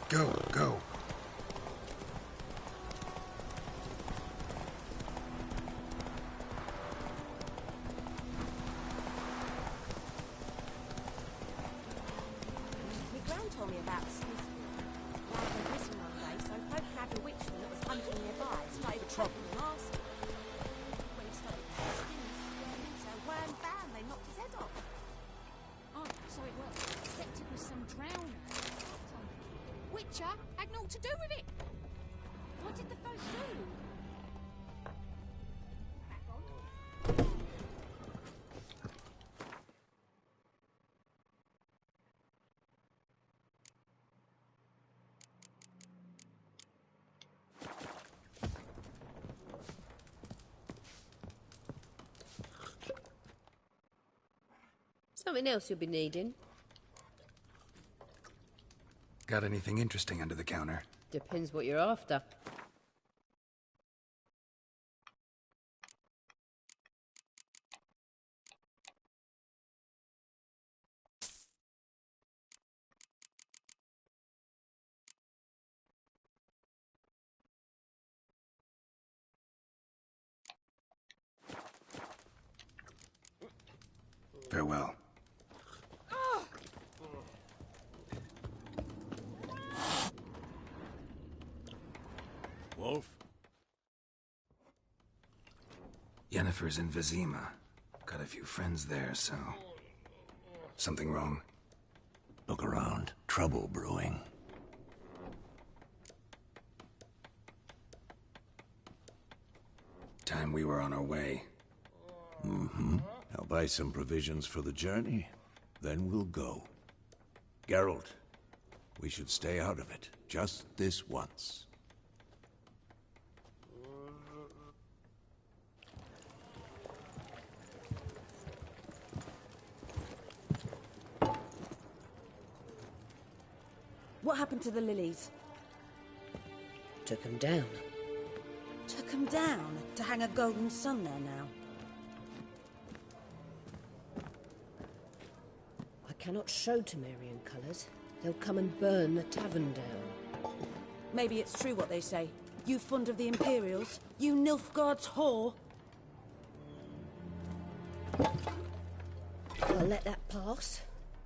Go, go. My gran told me about Smith. Like a prison one day, so folk had a witchman that was hunting nearby. Started trouble and asked. When he started skinning, so one bam, they knocked his head off. Oh, so it was. Except it was some drowner. Witcher had naught to do with it. What did the folk do? Something else you'll be needing? Got anything interesting under the counter? Depends what you're after. Farewell. Wolf? Yennefer's in Vizima. Got a few friends there, so... Something wrong? Look around. Trouble brewing. Time we were on our way. Mm-hmm. I'll buy some provisions for the journey. Then we'll go. Geralt, we should stay out of it. Just this once. What happened to the lilies? Took them down. Took them down to hang a golden sun there now. I cannot show Temerian colours. They'll come and burn the tavern down. Maybe it's true what they say. You fond of the Imperials? You Nilfgaard's whore? I'll let that pass.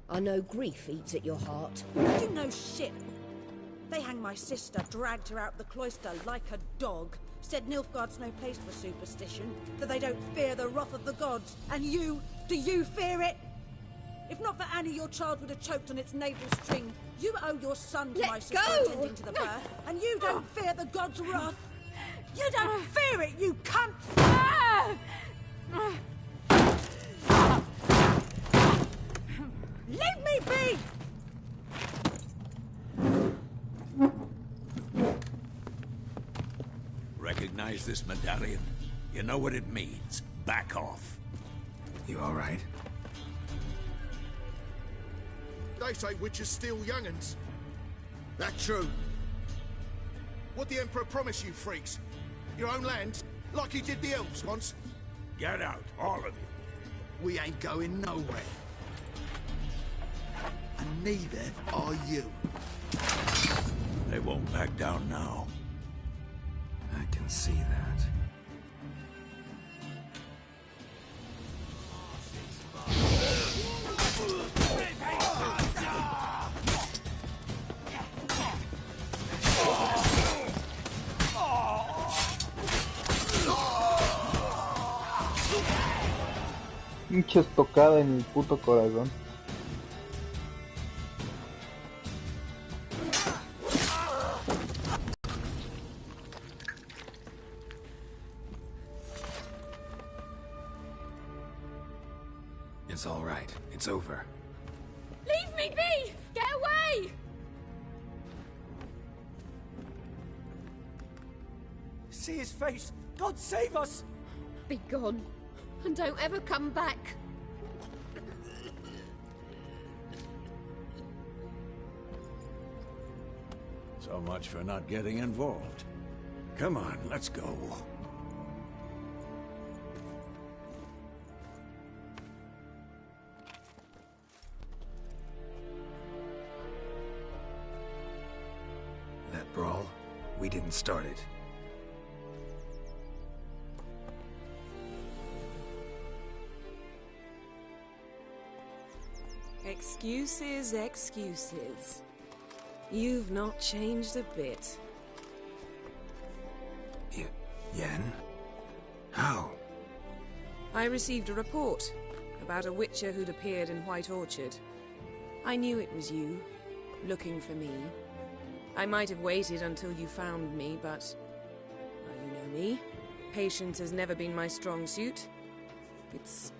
I know grief eats at your heart. You know shit. They hanged my sister, dragged her out the cloister like a dog. Said Nilfgaard's no place for superstition, that they don't fear the wrath of the gods. And you, do you fear it? If not for Annie, your child would have choked on its navel string. You owe your son to my sister attending to the birth, and you don't fear the gods' wrath. You don't fear it, you cunt! Leave me be! Recognize this medallion? You know what it means. Back off. You all right? They say witches steal young'uns. That true? What the Emperor promised you freaks? Your own land? Like he did the elves once? Get out, all of you. We ain't going nowhere. And neither are you. They won't back down now. I can see that. Pinche estocada en el puto corazón. It's all right. It's over. Leave me be! Get away! See his face! God save us! Be gone. And don't ever come back. So much for not getting involved. Come on, let's go. That brawl, we didn't start it. Excuses, excuses. You've not changed a bit. Yen? How? I received a report about a witcher who'd appeared in White Orchard. I knew it was you, looking for me. I might have waited until you found me, but... well, you know me. Patience has never been my strong suit. It's...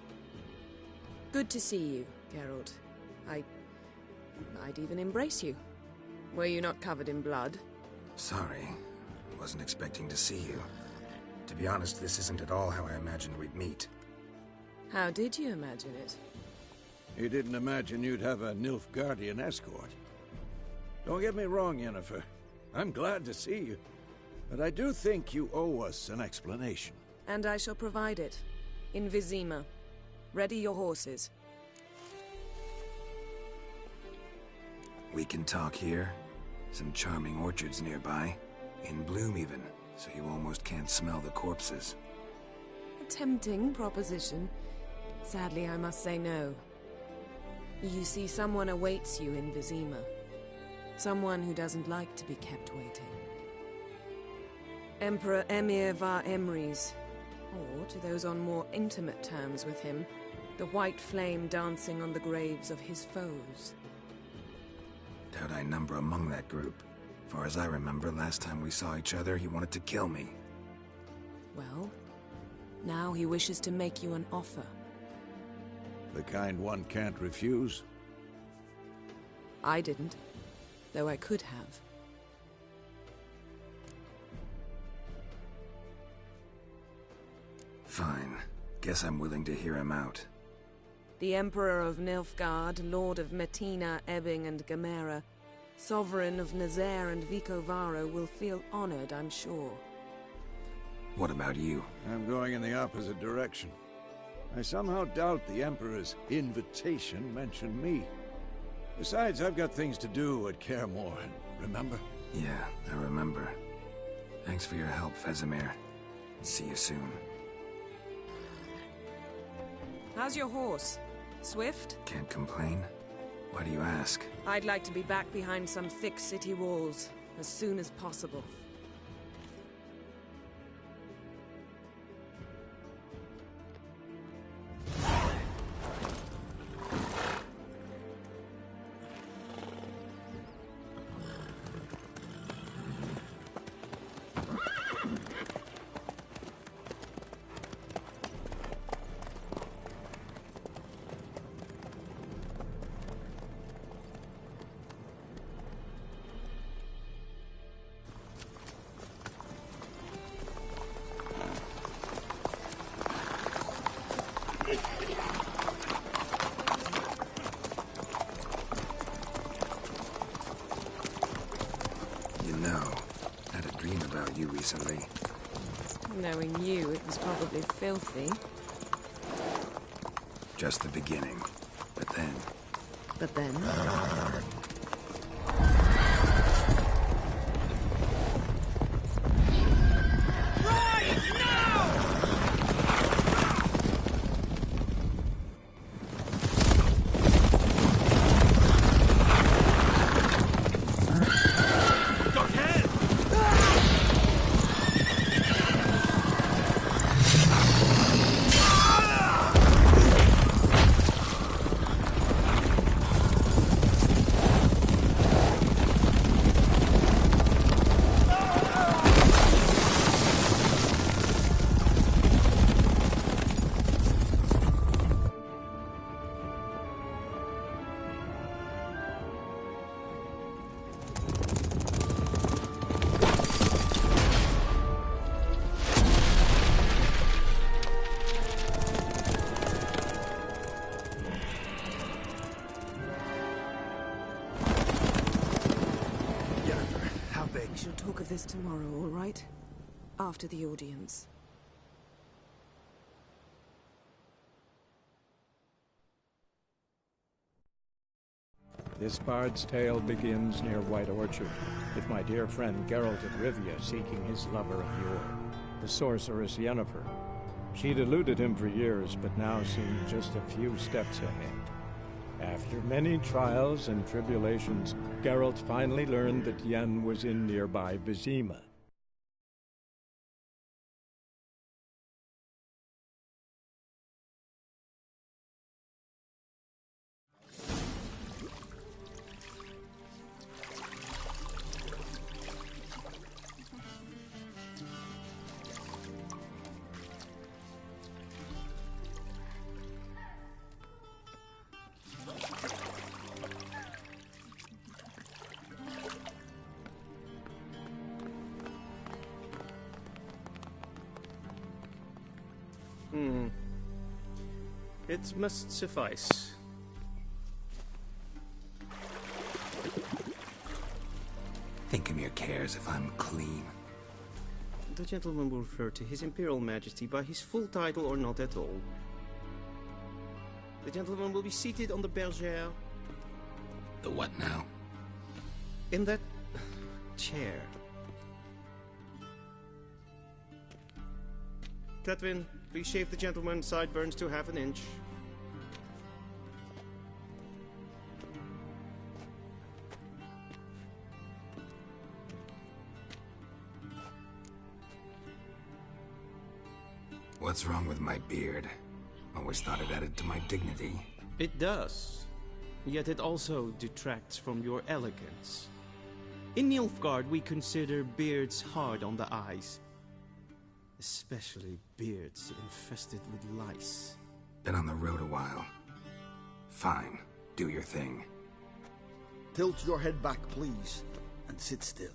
good to see you, Geralt. I'd even embrace you. Were you not covered in blood? Sorry. Wasn't expecting to see you. To be honest, this isn't at all how I imagined we'd meet. How did you imagine it? You didn't imagine you'd have a Nilfgaardian escort. Don't get me wrong, Yennefer. I'm glad to see you. But I do think you owe us an explanation. And I shall provide it. In Vizima. Ready your horses. We can talk here. Some charming orchards nearby. In bloom even, so you almost can't smell the corpses. A tempting proposition. Sadly, I must say no. You see, someone awaits you in Vizima. Someone who doesn't like to be kept waiting. Emperor Emir var Emrys. Or, to those on more intimate terms with him, the white flame dancing on the graves of his foes. Doubt I number among that group. Far as I remember, last time we saw each other, he wanted to kill me. Well, now he wishes to make you an offer. The kind one can't refuse? I didn't, though I could have. Fine. Guess I'm willing to hear him out. The Emperor of Nilfgaard, Lord of Metina, Ebbing, and Gamera, Sovereign of Nazaire and Vicovaro will feel honored, I'm sure. What about you? I'm going in the opposite direction. I somehow doubt the Emperor's invitation mentioned me. Besides, I've got things to do at Kaer remember? Yeah, I remember. Thanks for your help, Vesemir. See you soon. How's your horse? Swift? Can't complain. Why do you ask? I'd like to be back behind some thick city walls as soon as possible. Recently. Knowing you, it was probably filthy. Just the beginning. But then... But then? This tomorrow, all right? After the audience. This bard's tale begins near White Orchard, with my dear friend Geralt of Rivia seeking his lover of yore, the sorceress Yennefer. She'd eluded him for years, but now seemed just a few steps ahead. After many trials and tribulations, Geralt finally learned that Yen was in nearby Vizima. It must suffice. Thinking cares if I'm clean. The gentleman will refer to His Imperial Majesty by his full title or not at all. The gentleman will be seated on the bergère. The what now? In that chair. Catwin, please shave the gentleman's sideburns to half an inch. What's wrong with my beard? Always thought it added to my dignity. It does. Yet it also detracts from your elegance. In Nilfgaard, we consider beards hard on the eyes. Especially beards infested with lice. Been on the road a while. Fine. Do your thing. Tilt your head back, please, and sit still.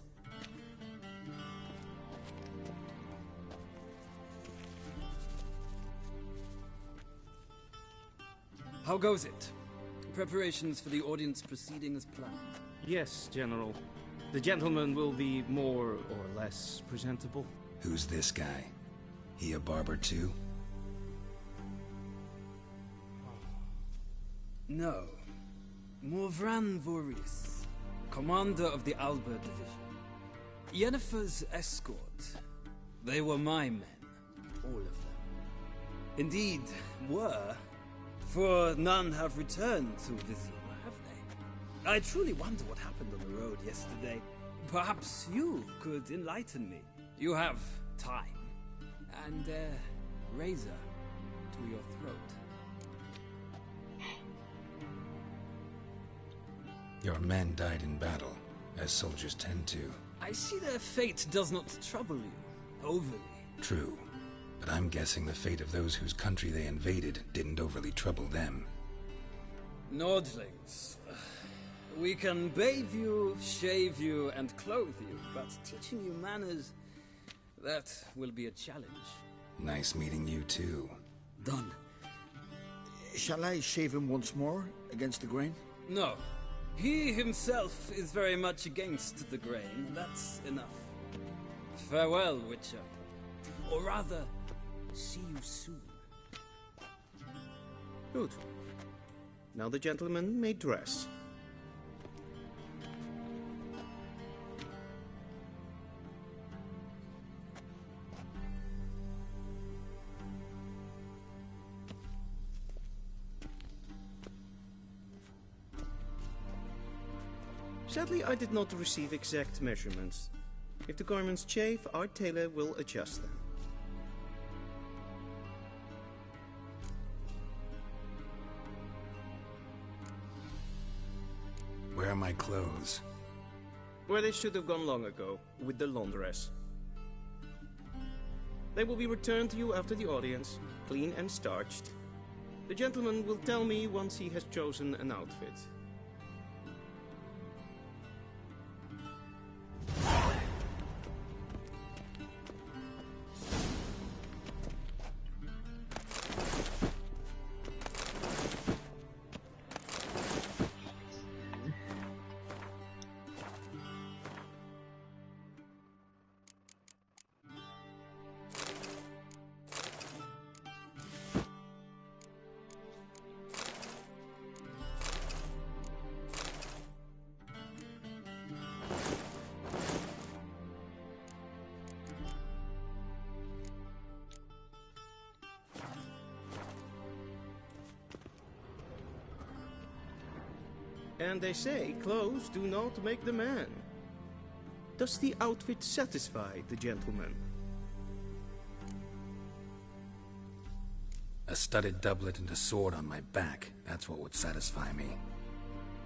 How goes it? Preparations for the audience proceeding as planned? Yes, General. The gentleman will be more or less presentable. Who's this guy? He a barber too? No. Morvran Voris, commander of the Alba Division. Yennefer's escort. They were my men. All of them. Indeed, were. For none have returned to Vizsla, have they? I truly wonder what happened on the road yesterday. Perhaps you could enlighten me. You have time. And a razor to your throat. Your men died in battle, as soldiers tend to. I see their fate does not trouble you, overly. True, but I'm guessing the fate of those whose country they invaded didn't overly trouble them. Nordlings. We can bathe you, shave you, and clothe you, but teaching you manners, that will be a challenge. Nice meeting you too. Done. Shall I shave him once more, against the grain? No. He himself is very much against the grain. That's enough. Farewell, Witcher. Or rather, see you soon. Good. Now the gentleman may dress. Sadly, I did not receive exact measurements. If the garments chafe, our tailor will adjust them. Where are my clothes? Where they should have gone long ago, with the laundress. They will be returned to you after the audience, clean and starched. The gentleman will tell me once he has chosen an outfit. And they say clothes do not make the man. Does the outfit satisfy the gentleman? A studded doublet and a sword on my back, that's what would satisfy me.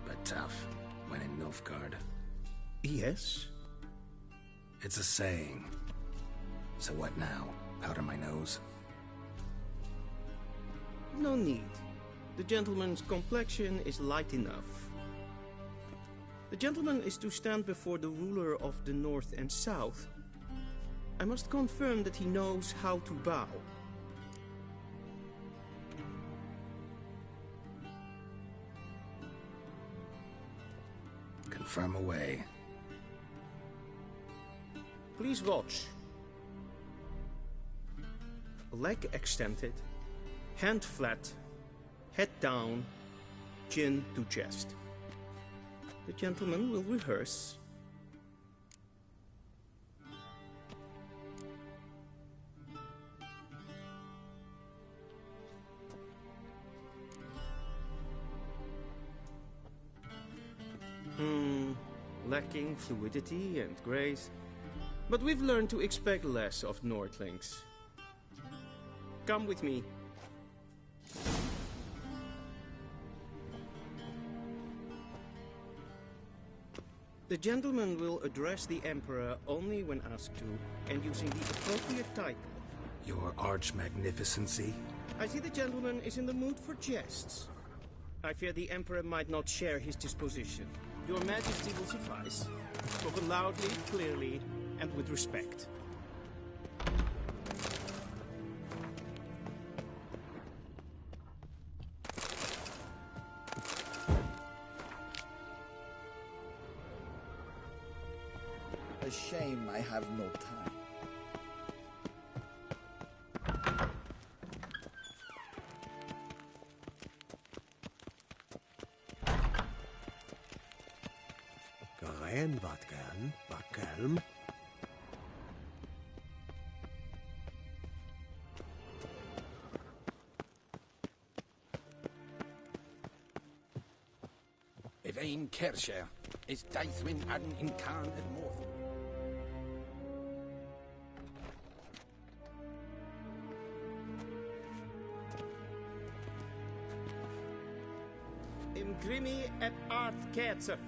But tough, when in Nilfgaard. Yes? It's a saying. So what now? Powder my nose? No need. The gentleman's complexion is light enough. The gentleman is to stand before the ruler of the North and South. I must confirm that he knows how to bow. Confirm away. Please watch. Leg extended, hand flat, head down, chin to chest. The gentleman will rehearse. Lacking fluidity and grace. But we've learned to expect less of Nordlings. Come with me. The gentleman will address the Emperor only when asked to, and using the appropriate title. Your Arch-Magnificency? I see the gentleman is in the mood for jests. I fear the Emperor might not share his disposition. Your Majesty will suffice. Spoken loudly, clearly, and with respect. shame I have no time. Gerein, wat gern, wat kelm. If ein Kersher is Daithwin Adden in Carn and Morth. Im Grimi eb Art Kerzer.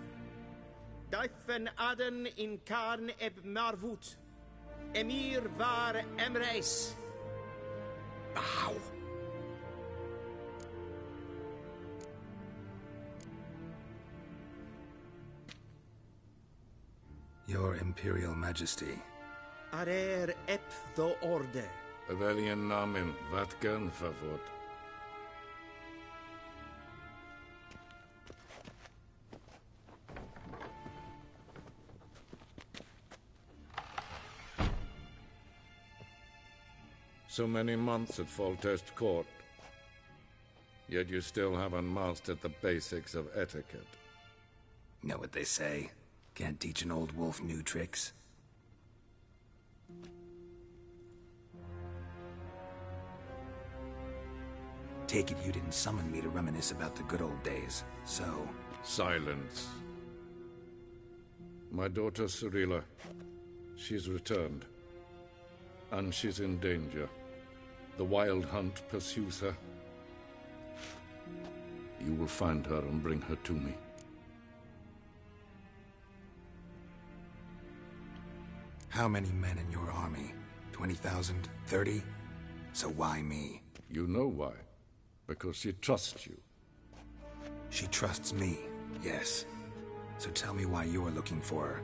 Daithwen Adden in Carn eb Marvut. Emir var Emreis. Wow. Your Imperial Majesty. Arer ep the orde. Avelian namen, wat gern favort. So many months at Foltest Court. Yet you still haven't mastered the basics of etiquette. Know what they say? Can't teach an old wolf new tricks. Take it you didn't summon me to reminisce about the good old days, so... Silence. My daughter Cirilla, she's returned. And she's in danger. The Wild Hunt pursues her. You will find her and bring her to me. How many men in your army? 20,000? 30? So why me? You know why. Because she trusts you. She trusts me, yes. So tell me why you're looking for her.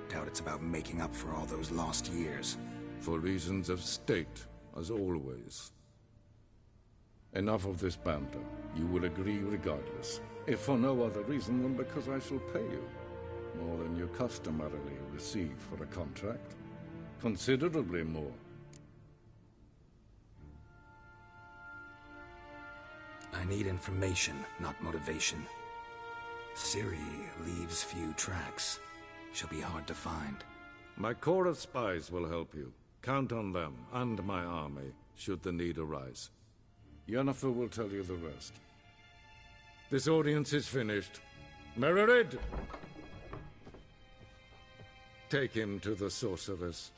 Doubt it's about making up for all those lost years. For reasons of state, as always. Enough of this banter. You will agree regardless. If for no other reason than because I shall pay you. More than you customarily receive for a contract. Considerably more. I need information, not motivation. Ciri leaves few tracks. She'll be hard to find. My corps of spies will help you. Count on them, and my army, should the need arise. Yennefer will tell you the rest. This audience is finished. Mererid! Take him to the sorceress.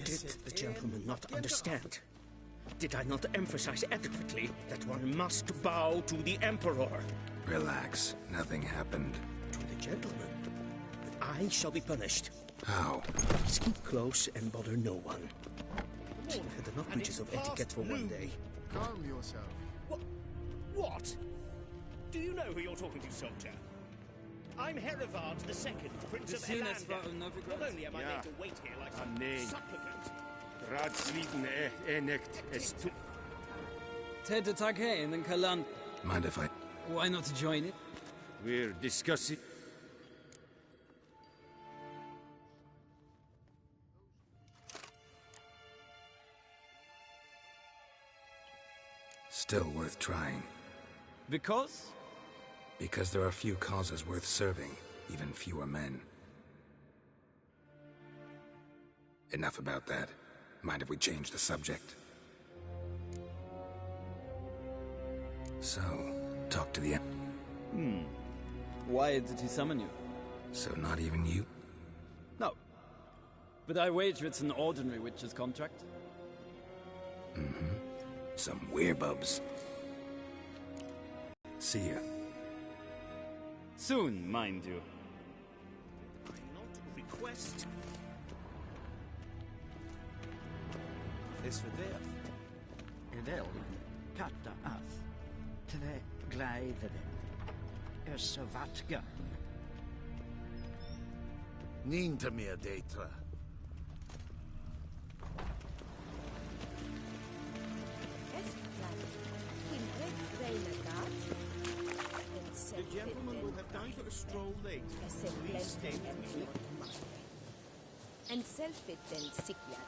Did the gentleman not understand? Did I not emphasize adequately that one must bow to the Emperor? Relax. Nothing happened. To the gentleman. But I shall be punished. How? Please keep close and bother no one. I've had enough breaches of etiquette for one day. Calm yourself. What? Do you know who you're talking to, soldier? I'm Herivard II, Prince of Elander. Not only am I made to wait here like some supplicant. Radsviden enecht est. Ted attack in and Kalan. Mind if I... Why not join it? We're discussing... Still worth trying. Because? Because there are few causes worth serving, even fewer men. Enough about that. Mind if we change the subject? So, talk to the... Why did he summon you? So not even you? No. But I wager it's an ordinary witch's contract. Mm-hmm. Some werebubs. See ya. Soon, mind you. I not request. Is for death. Evel, katta ath. Tre gleideren. Össovatga. Ninta mia detra. The gentleman will have time for a stroll later. Please stay with me. En selfitten sikjat.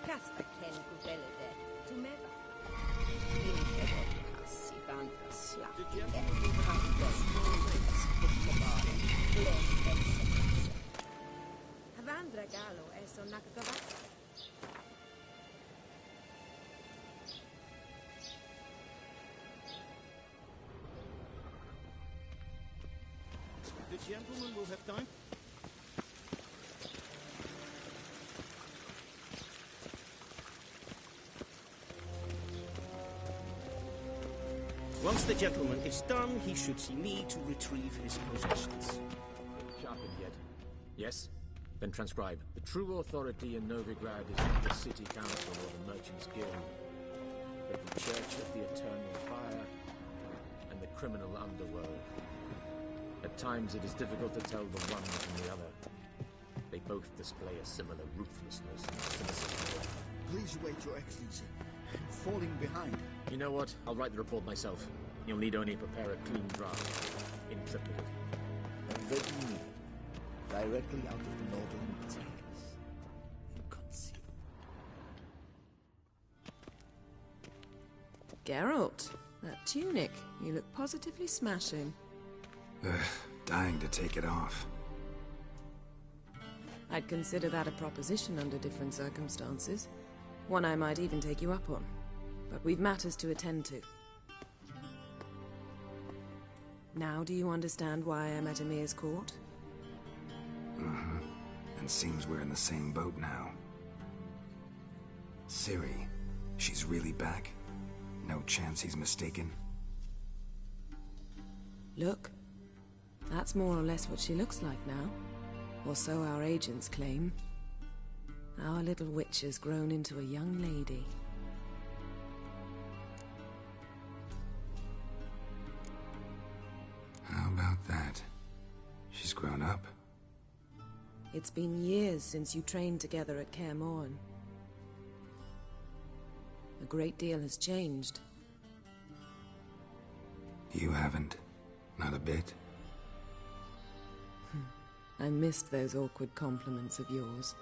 Kaspa ken kuvelede tumeva. Kassi vanta slappi. The gentleman will have time for a stroll later. Havandra galo eso nakagavasa. The gentleman will have time. Once the gentleman is done, he should see me to retrieve his possessions. Sharpened yet? Yes? Then transcribe. The true authority in Novigrad is not the city council or the merchants' guild, but the Church of the Eternal Fire and the criminal underworld. At times it is difficult to tell the one from the other. They both display a similar ruthlessness and cynicism. Please wait, Your Excellency. I'm falling behind. You know what? I'll write the report myself. You'll need only prepare a clean draft. Intrepid. A very meaning. Directly out of the Northern Tales. And concealed. Geralt, that tunic. You look positively smashing. Dying to take it off. I'd consider that a proposition under different circumstances. One I might even take you up on. But we've matters to attend to. Now do you understand why I'm at Emir's court? Mm-hmm. And seems we're in the same boat now. Ciri, she's really back? No chance he's mistaken? Look. That's more or less what she looks like now. Or so our agents claim. Our little witch has grown into a young lady. How about that? She's grown up? It's been years since you trained together at Kaer Morhen. A great deal has changed. You haven't? Not a bit? I missed those awkward compliments of yours.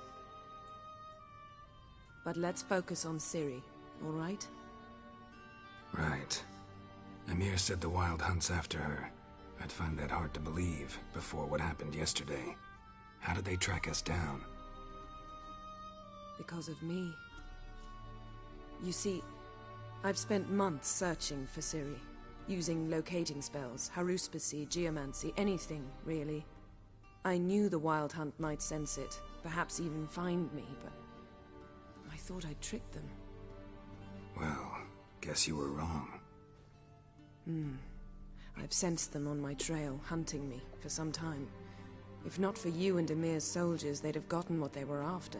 But let's focus on Ciri, all right? Right. Emir said the Wild Hunt's after her. I'd find that hard to believe before what happened yesterday. How did they track us down? Because of me. You see, I've spent months searching for Ciri, using locating spells, haruspicy, geomancy, anything, really. I knew the Wild Hunt might sense it, perhaps even find me, but I thought I'd tricked them. Well, guess you were wrong. I've sensed them on my trail, hunting me, for some time. If not for you and Emir's soldiers, they'd have gotten what they were after.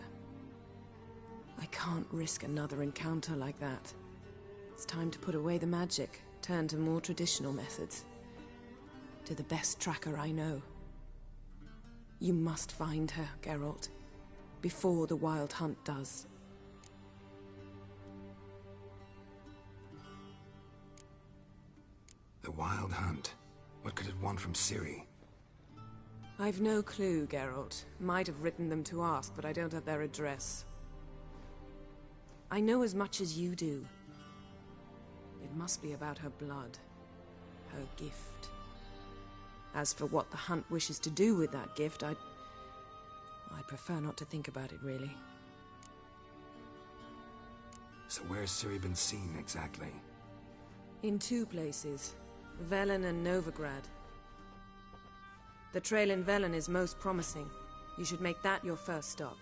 I can't risk another encounter like that. It's time to put away the magic, turn to more traditional methods. To the best tracker I know. You must find her, Geralt, before the Wild Hunt does. The Wild Hunt? What could it want from Ciri? I've no clue, Geralt. Might have written them to ask, but I don't have their address. I know as much as you do. It must be about her blood. Her gift. As for what the Hunt wishes to do with that gift, I prefer not to think about it, really. So where's Ciri been seen, exactly? In two places. Velen and Novigrad. The trail in Velen is most promising. You should make that your first stop.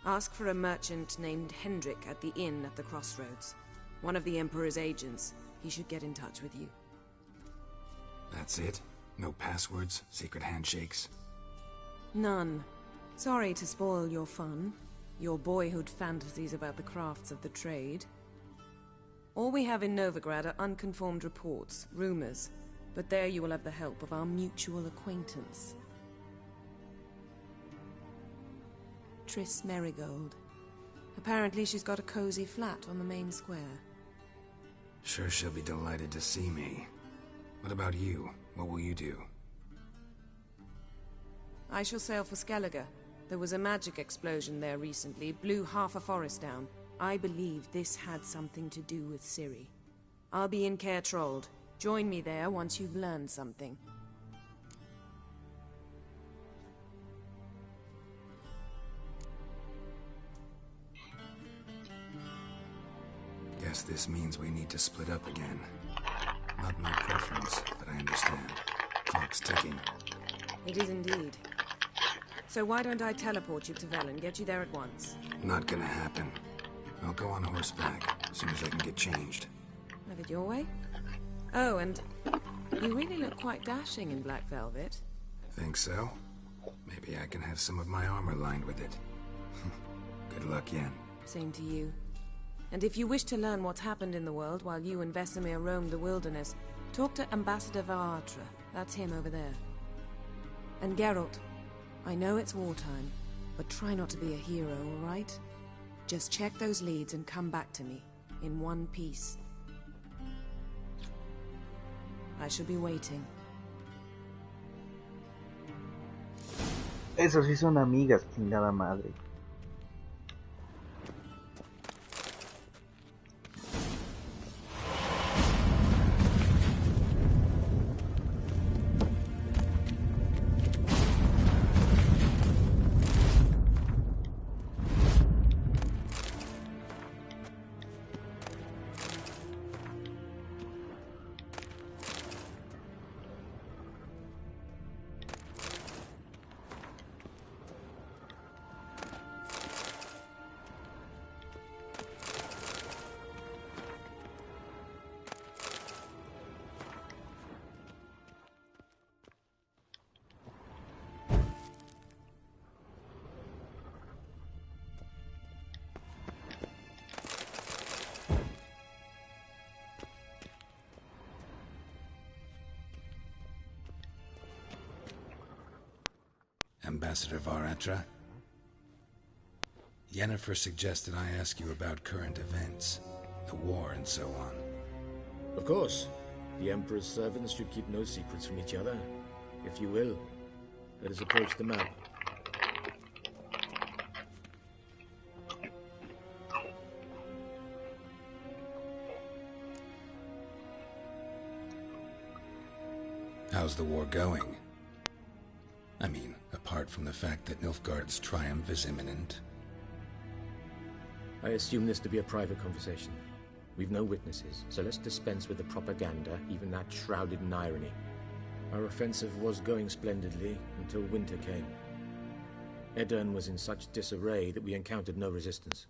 Ask for a merchant named Hendrik at the inn at the crossroads. One of the Emperor's agents. He should get in touch with you. That's it? No passwords? Secret handshakes? None. Sorry to spoil your fun. Your boyhood fantasies about the crafts of the trade. All we have in Novigrad are unconfirmed reports, rumors. But there you will have the help of our mutual acquaintance. Beatrice Marigold. Apparently she's got a cozy flat on the main square. Sure she'll be delighted to see me. What about you? What will you do? I shall sail for Skellige. There was a magic explosion there recently, blew half a forest down. I believe this had something to do with Ciri. I'll be in Caer Trold. Join me there once you've learned something. Guess this means we need to split up again. Not my preference, but I understand. Clock's ticking. It is indeed. So why don't I teleport you to Velen, get you there at once? Not gonna happen. I'll go on horseback, as soon as I can get changed. Have it your way? Oh, and you really look quite dashing in black velvet. Think so? Maybe I can have some of my armor lined with it. Good luck, Yen. Same to you. And if you wish to learn what's happened in the world while you and Vesemir roamed the wilderness, talk to Ambassador Varatra. That's him over there. And Geralt, I know it's wartime, but try not to be a hero, all right? Just check those leads and come back to me, in one piece. I shall be waiting. Esos sí son amigas, chingada madre. Ambassador Varatra? Yennefer suggested I ask you about current events, the war and so on. Of course. The Emperor's servants should keep no secrets from each other. If you will, let us approach the map. How's the war going? I mean, apart from the fact that Nilfgaard's triumph is imminent. I assume this to be a private conversation. We've no witnesses, so let's dispense with the propaganda, even that shrouded in irony. Our offensive was going splendidly until winter came. Edirn was in such disarray that we encountered no resistance.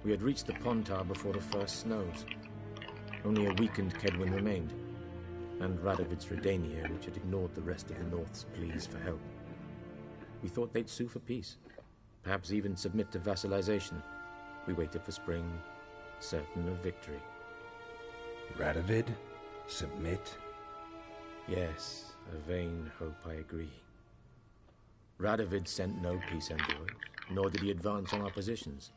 We had reached the Pontar before the first snows. Only a weakened Kedwin remained, and Radovid's Redania, which had ignored the rest of the North's pleas for help. We thought they'd sue for peace, perhaps even submit to vassalization. We waited for spring, certain of victory. Radovid? Submit? Yes, a vain hope, I agree. Radovid sent no peace envoys, nor did he advance on our positions.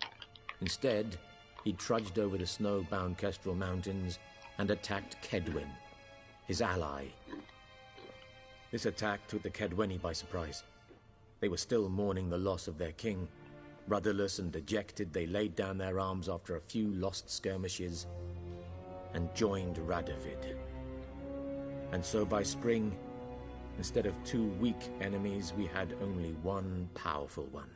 Instead, he trudged over the snow-bound Kestrel Mountains and attacked Kedwin, his ally. This attack took the Kedweni by surprise. They were still mourning the loss of their king. Rudderless and dejected, they laid down their arms after a few lost skirmishes and joined Radovid. And so by spring, instead of two weak enemies, we had only one powerful one.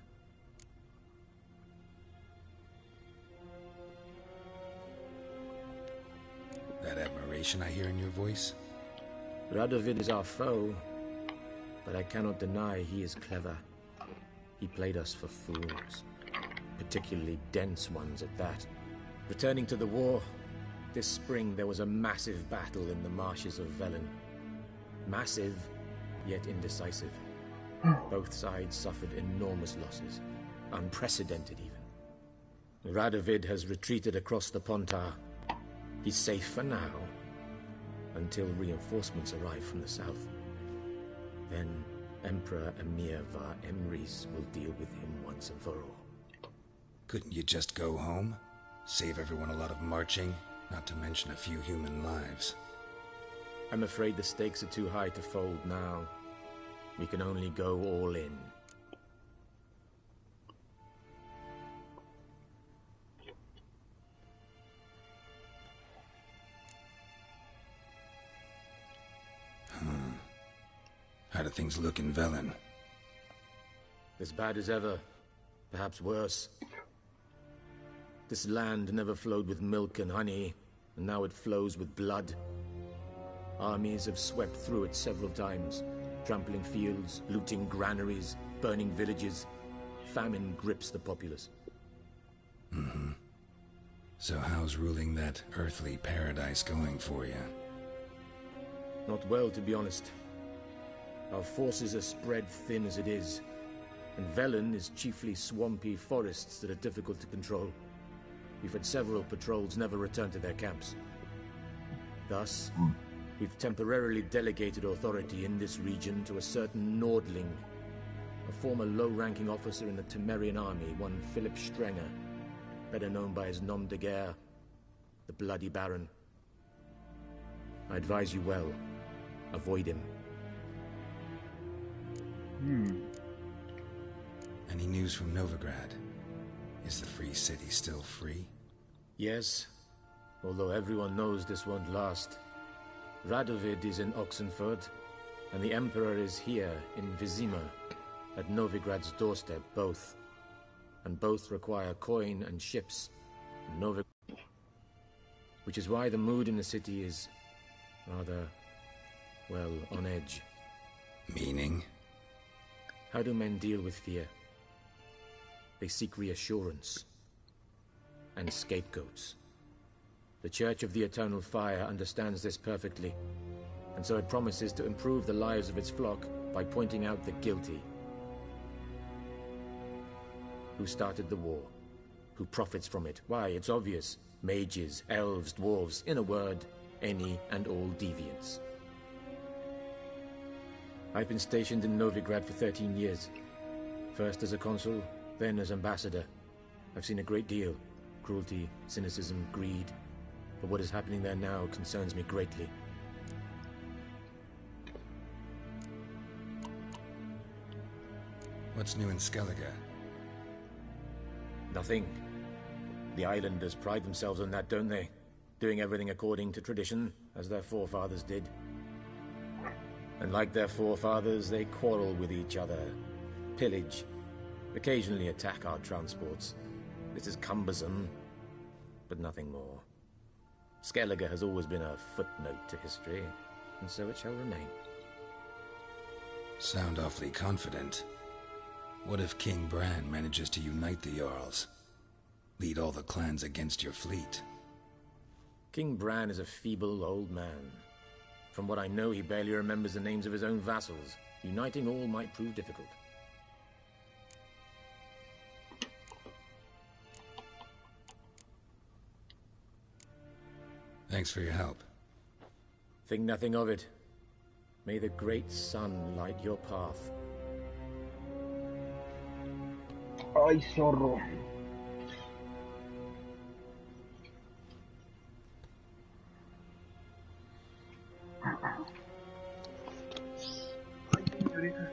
That admiration I hear in your voice? Radovid is our foe, but I cannot deny he is clever. He played us for fools, particularly dense ones at that. Returning to the war, this spring there was a massive battle in the marshes of Velen. Massive, yet indecisive. Both sides suffered enormous losses, unprecedented even. Radovid has retreated across the Pontar. He's safe for now, until reinforcements arrive from the south. Then Emperor Emir var Emrys will deal with him once and for all. Couldn't you just go home? Save everyone a lot of marching, not to mention a few human lives. I'm afraid the stakes are too high to fold now. We can only go all in. How do things look in Velen? As bad as ever, perhaps worse. This land never flowed with milk and honey, and now it flows with blood. Armies have swept through it several times, trampling fields, looting granaries, burning villages. Famine grips the populace. So how's ruling that earthly paradise going for you? Not well, to be honest. Our forces are spread thin as it is, and Velen is chiefly swampy forests that are difficult to control. We've had several patrols never return to their camps. Thus, we've temporarily delegated authority in this region to a certain Nordling, a former low-ranking officer in the Temerian army, one Philip Strenger, better known by his nom de guerre, the Bloody Baron. I advise you well, avoid him. Any news from Novigrad? Is the free city still free? Yes, although everyone knows this won't last. Radovid is in Oxenford, and the Emperor is here in Vizima, at Novigrad's doorstep, both. And both require coin and ships. Which is why the mood in the city is rather, well, on edge. Meaning? How do men deal with fear? They seek reassurance and scapegoats. The Church of the Eternal Fire understands this perfectly, and so it promises to improve the lives of its flock by pointing out the guilty. Who started the war? Who profits from it? Why, it's obvious. Mages, elves, dwarves, in a word, any and all deviants. I've been stationed in Novigrad for 13 years. First as a consul, then as ambassador. I've seen a great deal. Cruelty, cynicism, greed. But what is happening there now concerns me greatly. What's new in Skellige? Nothing. The islanders pride themselves on that, don't they? Doing everything according to tradition, as their forefathers did. And like their forefathers, they quarrel with each other, pillage, occasionally attack our transports. This is cumbersome, but nothing more. Skellige has always been a footnote to history, and so it shall remain. Sound awfully confident. What if King Bran manages to unite the Jarls? Lead all the clans against your fleet? King Bran is a feeble old man. From what I know, he barely remembers the names of his own vassals. Uniting all might prove difficult. Thanks for your help. Think nothing of it. May the great sun light your path. Ay, zorro. Ay, mi oreja.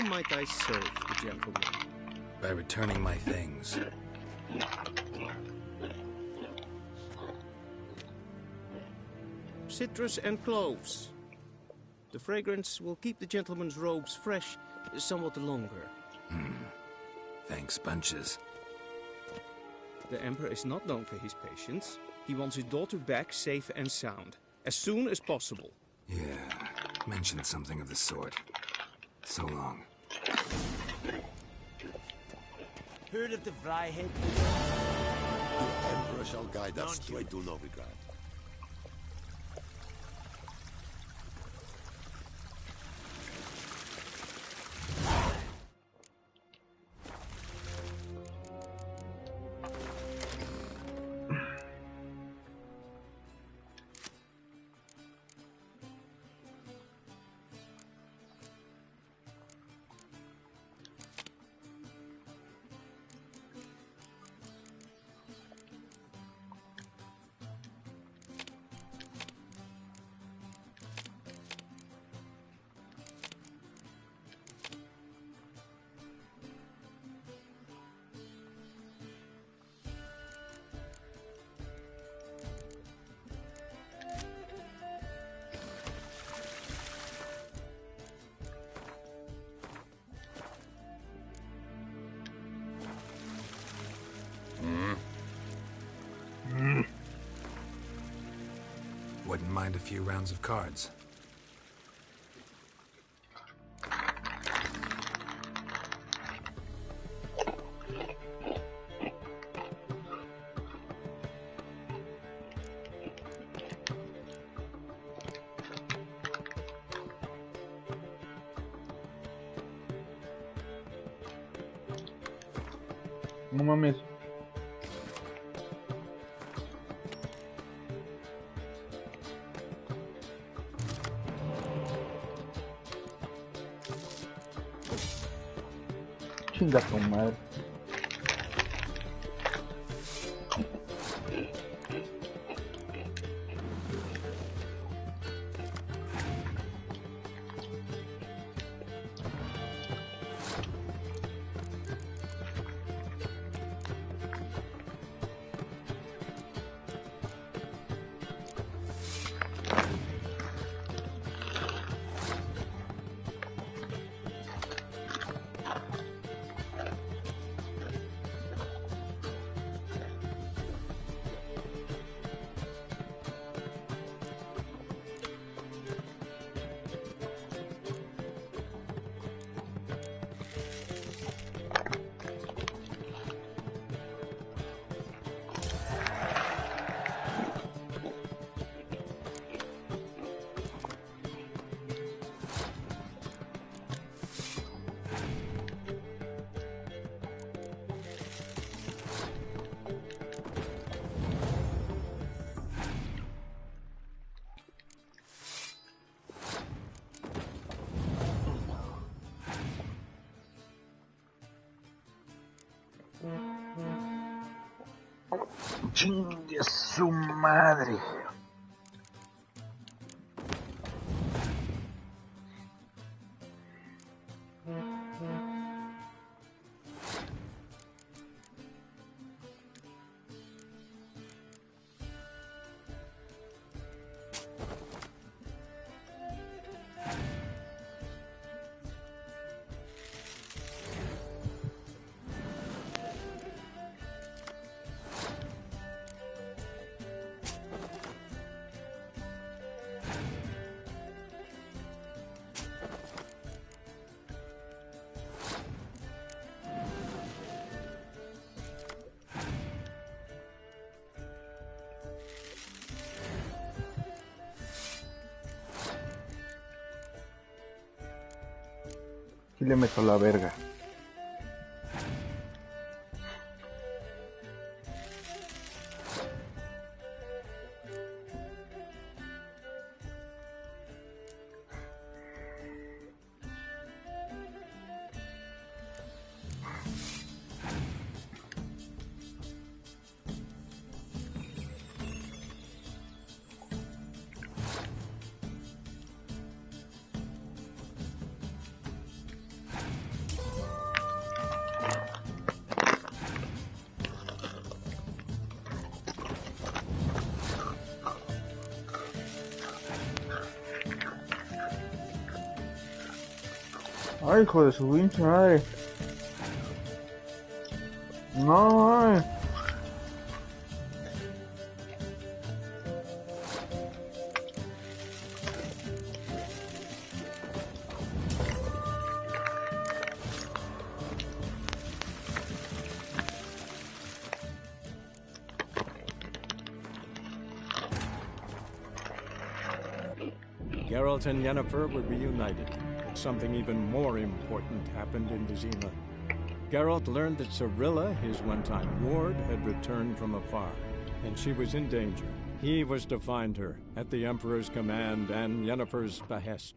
How might I serve the gentleman? By returning my things. Citrus and cloves. The fragrance will keep the gentleman's robes fresh somewhat longer. Thanks, bunches. The Emperor is not known for his patience. He wants his daughter back safe and sound, as soon as possible. Yeah, mentioned something of the sort. So long. Heard of the Vryhead? The Emperor shall guide us to a do Novigrad. Wouldn't mind a few rounds of cards. No mames. Chinga tu madre. Chingue su madre. Y le meto la verga. Ay, hijo de su pinche madre. No, ay. Geralt and Yennefer were reunited, but something even more important happened in Vizima. Geralt learned that Cirilla, his one-time ward, had returned from afar, and she was in danger. He was to find her, at the Emperor's command and Yennefer's behest.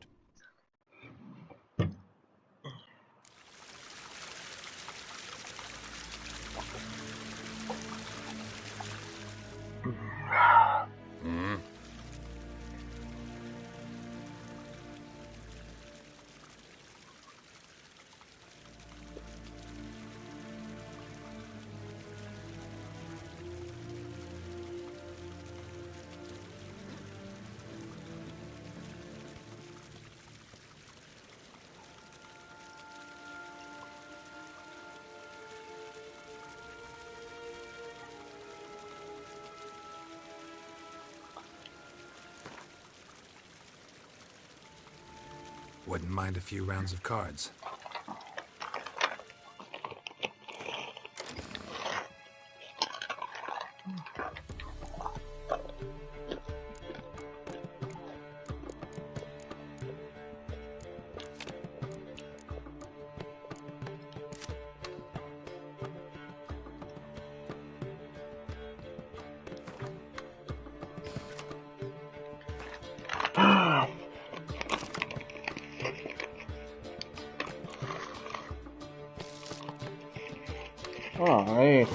Wouldn't mind a few rounds of cards. Ay.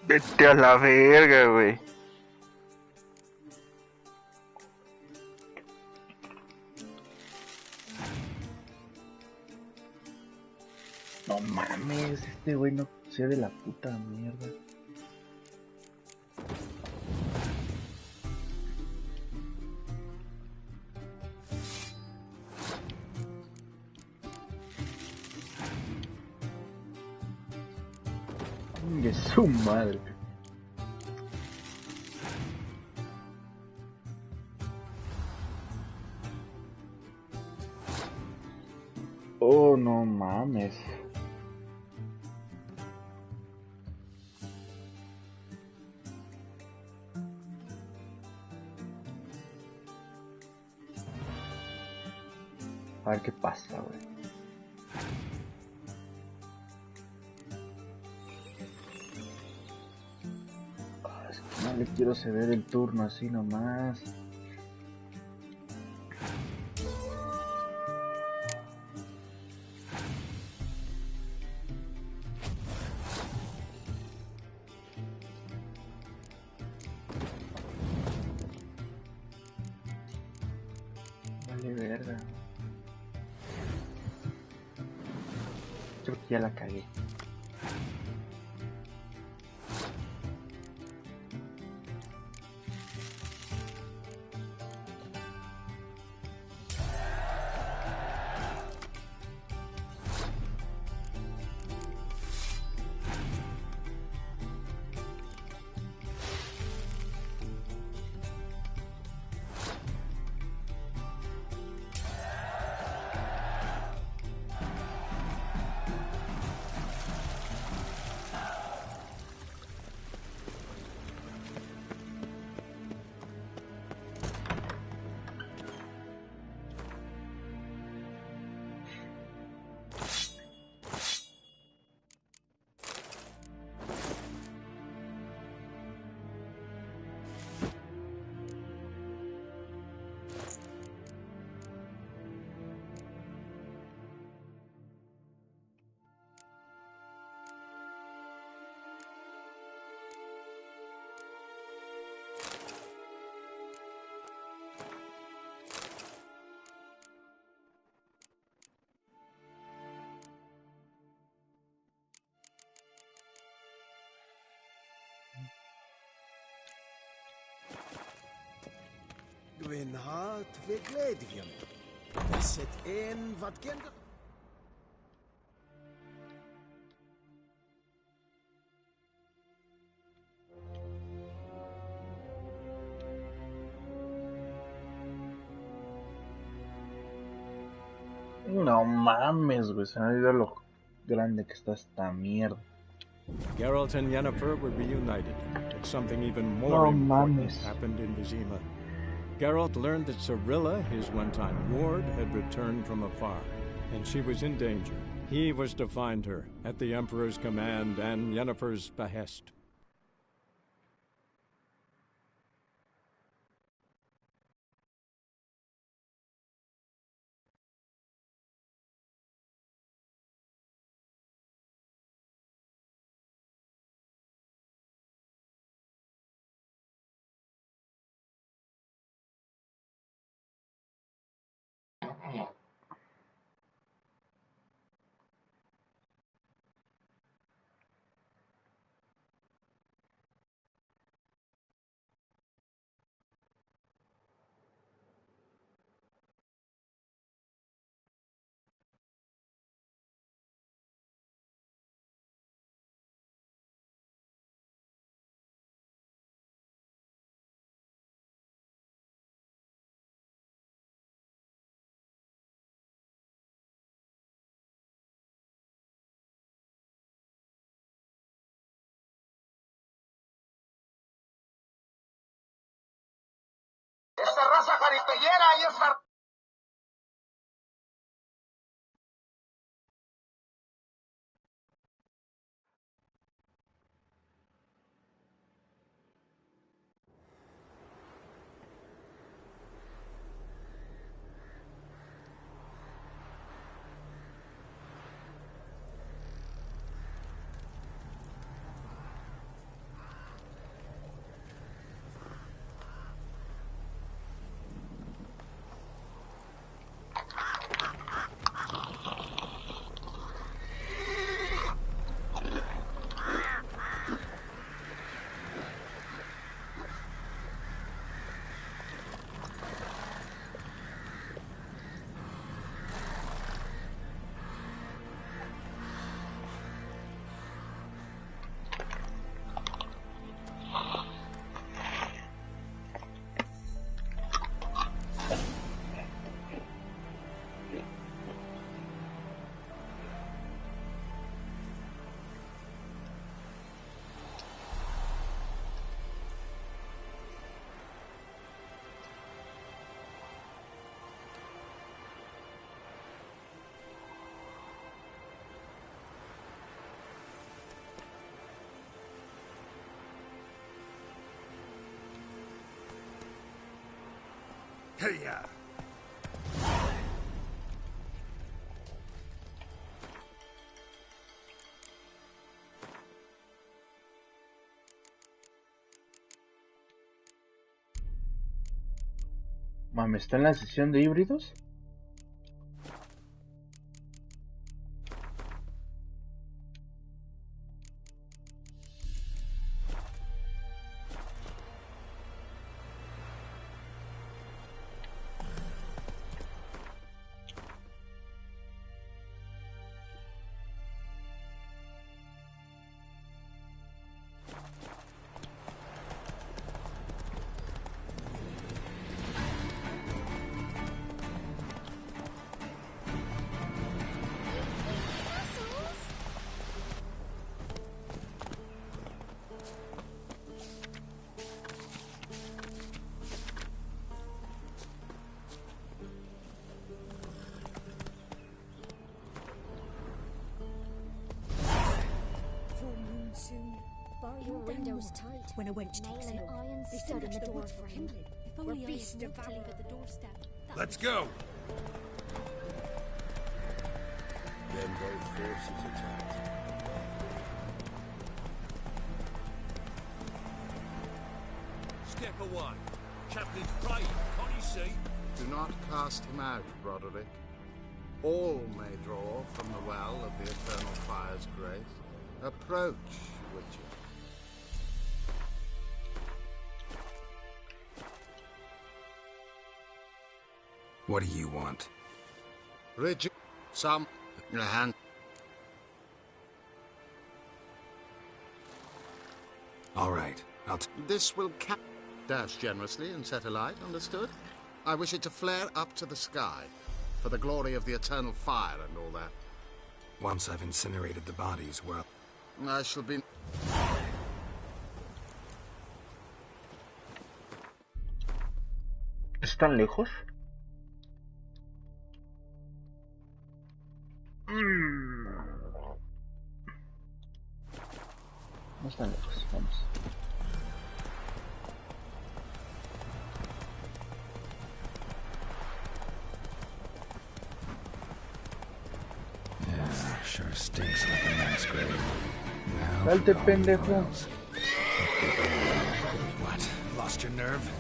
Vete a la verga, güey. No mames, este güey no sé de la puta mierda. De su madre. Oh, no mames. A ver qué pasa, güey. Es que no le quiero ceder el turno así nomás. Vale verga. Creo que ya la cagué. Gwyn hart fe gledfion. Set een wat kinder. No mames, güey, se me ha olvidado lo grande que está esta mierda. Geralt and Yennefer were reunited, but something even more No important mames. happened in Vizima. Geralt learned that Cirilla, his one-time ward, had returned from afar, and she was in danger. He was to find her, at the Emperor's command and Yennefer's behest. Esta raza jaripellera y esta... Hey-ya! Mames, ¿está en la sesión de híbridos? Your window's tight. When a wench takes it, iron stud in the door for him. If only beast devoured at the doorstep. Let's go! Then both forces attacked. Step away. Captain Prey, can't you see? Do not cast him out, Broderick. All may draw from the well of the Eternal Fire's grace. Approach, Witcher. What do you want? Rigid. Some. In a hand. All right. This will dash generously and set alight, understood? I wish it to flare up to the sky, for the glory of the eternal fire and all that. Once I've incinerated the bodies, well... I shall be... ¿Están lejos? No están lejos, vamos. Yeah, sure stinks like a mass grave. Now Salte, pendejo. What? Lost your nerve?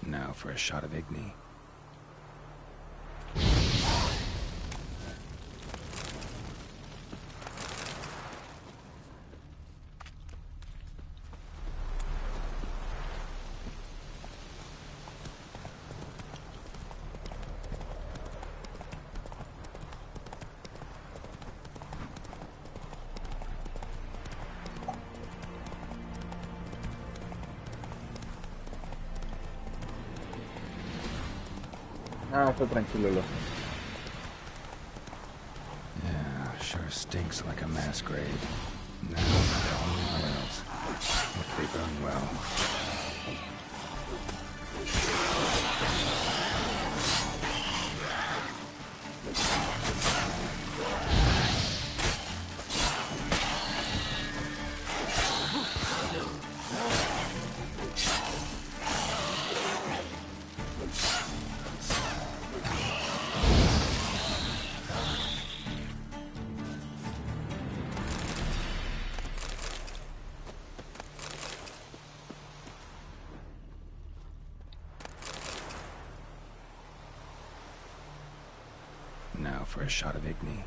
Now for a shot of Igni. Ah, fue tranquilo lo. Yeah, sure stinks like a mass grave. Now for the holy oils. Hope they burn well. Now for a shot of Igni.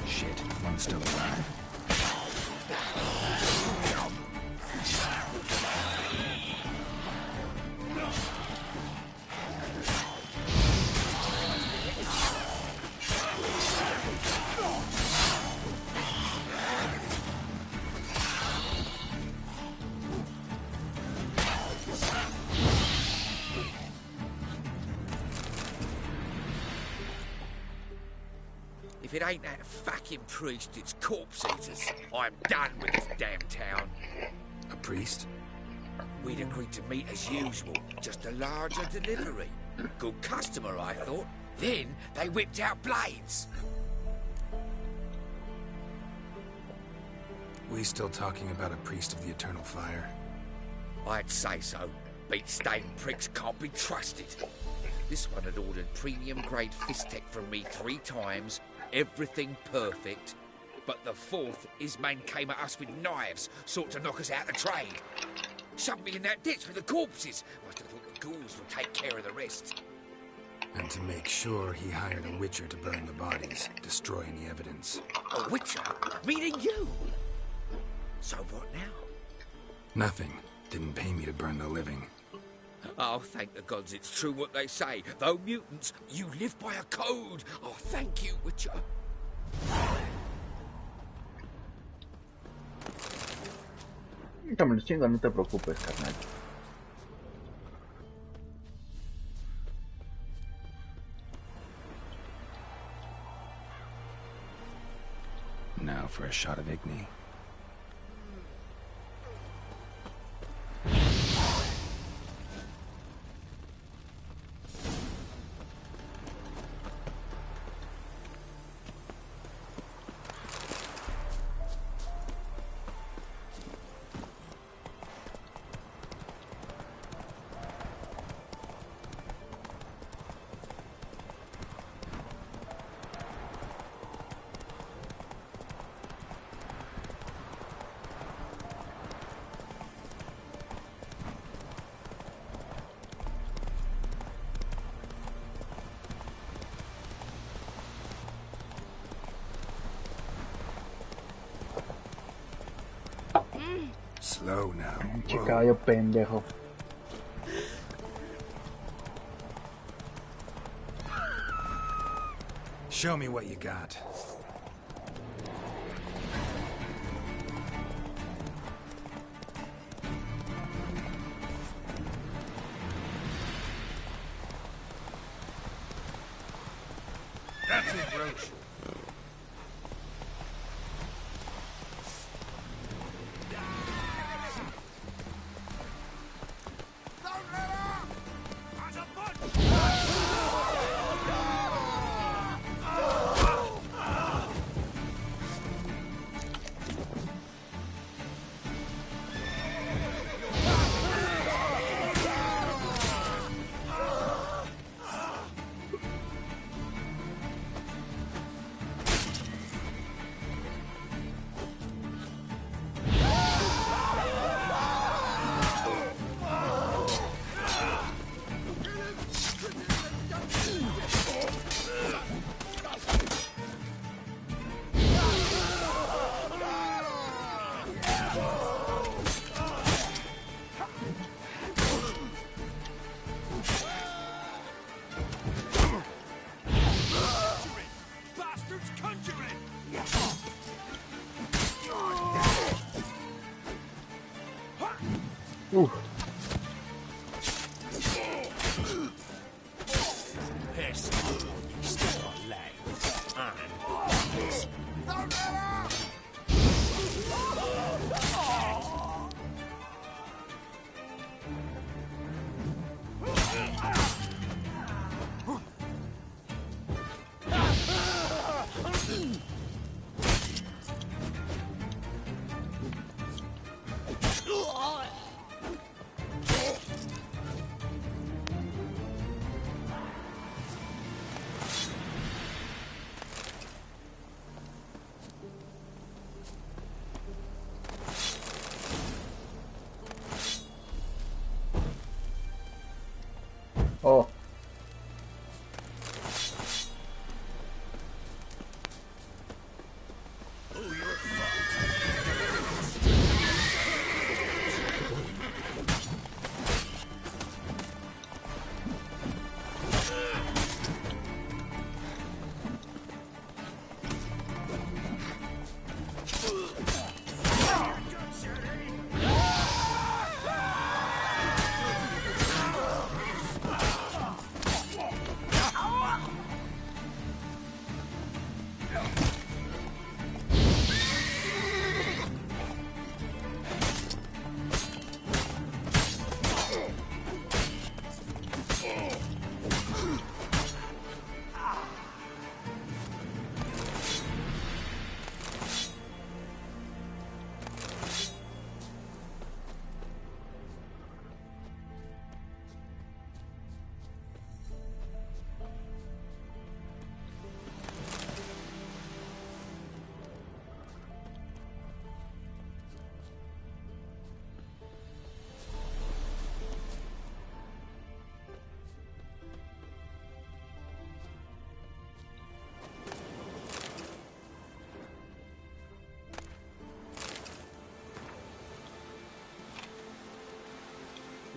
Shit, one's still alive. If it ain't that fucking priest, it's corpse eaters. I'm done with this damn town. A priest? We'd agreed to meet as usual, just a larger delivery. Good customer, I thought. Then they whipped out blades. We still talking about a priest of the eternal fire? I'd say so. Beat-stained pricks can't be trusted. This one had ordered premium-grade fist tech from me 3 times, everything perfect. But the 4th, his men came at us with knives, sought to knock us out of trade. Shoved me in that ditch with the corpses. Must have thought the ghouls would take care of the rest. And to make sure, he hired a witcher to burn the bodies, destroy any evidence. A witcher? Meaning you? So what now? Nothing. Didn't pay me to burn the living. Oh, thank the gods it's true what they say. Though mutants, you live by a code. Oh, thank you, Witcher. Me los chingo, no te preocupes, carnal. Now for a shot of Igni. Slow now. Pinche caballo pendejo. Show me what you got. That's it, Roach.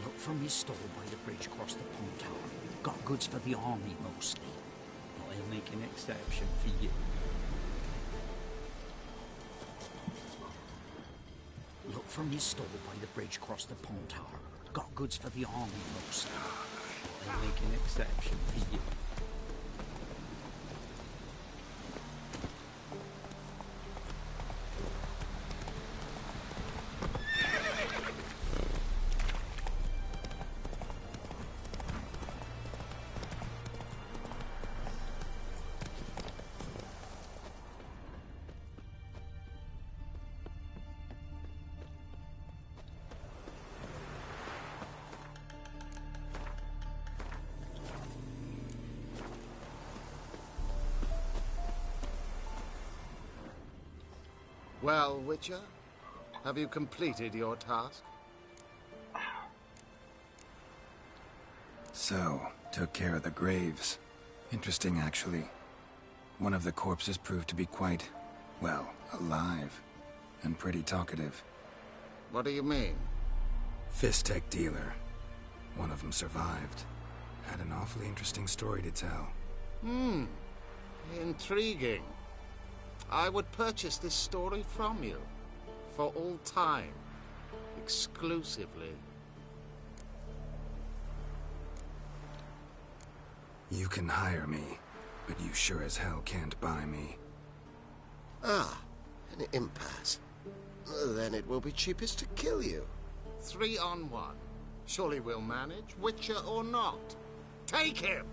Look from his stall by the bridge across the pond tower. Got goods for the army mostly. I'll make an exception for you. Look from his stall by the bridge across the pond tower. Got goods for the army mostly. I'll make an exception for you. Well, Witcher, have you completed your task? So, took care of the graves. Interesting, actually. One of the corpses proved to be quite, well, alive. And pretty talkative. What do you mean? Fist tech dealer. One of them survived. Had an awfully interesting story to tell. Intriguing. I would purchase this story from you. For all time. Exclusively. You can hire me, but you sure as hell can't buy me. Ah, an impasse. Then it will be cheapest to kill you. 3 on 1. Surely we'll manage, Witcher or not. Take him!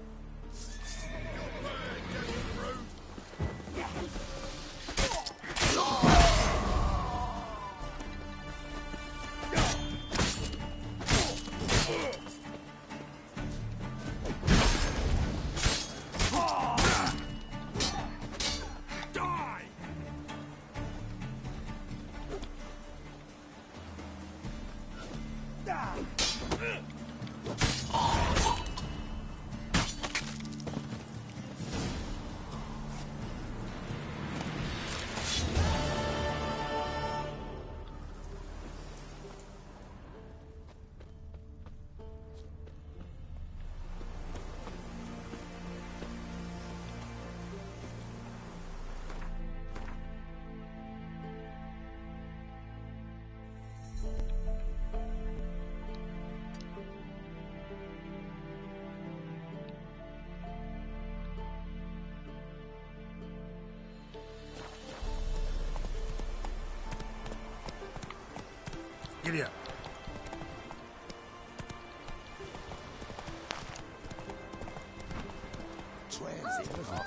Giddy up.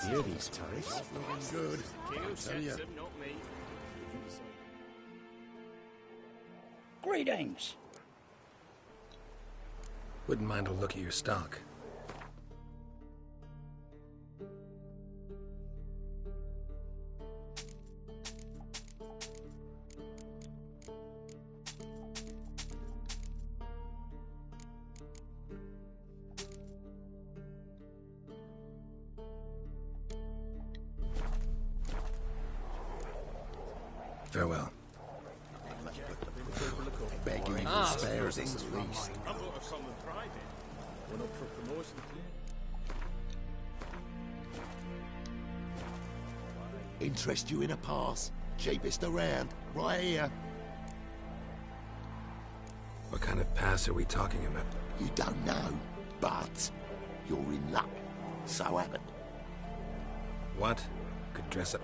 Hear these turrets. Good. Greetings. Wouldn't mind a look at your stock. Farewell. Begging you for spares at least. I bought a common private. One up for promotion. Interest you in a pass? Cheapest around, right here. What kind of pass are we talking about? You don't know, but you're in luck. So happened. What? Could dress up.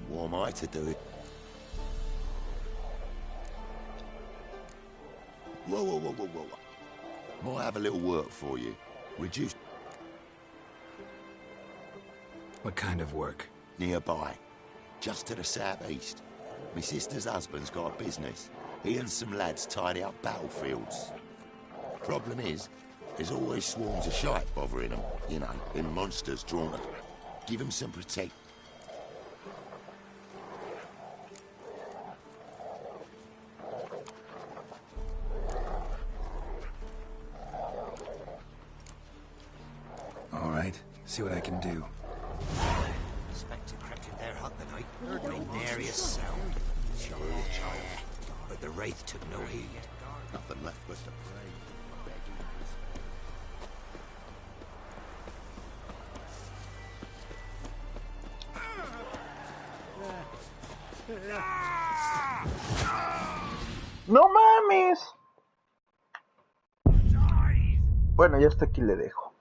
What am I to do it? Whoa. Might have a little work for you. Reduce. What kind of work? Nearby. Just to the southeast. My sister's husband's got a business. He and some lads tidy up battlefields. Problem is, there's always swarms of shite bothering them. You know, them monsters drawn to give them some protect. All right, see what I can do. Spectre crept in their hut the night. Heard no nary a sound. Sure, child. But the wraith took no heed. Nothing left but to pray. ¡No mames! Bueno, ya hasta aquí le dejo.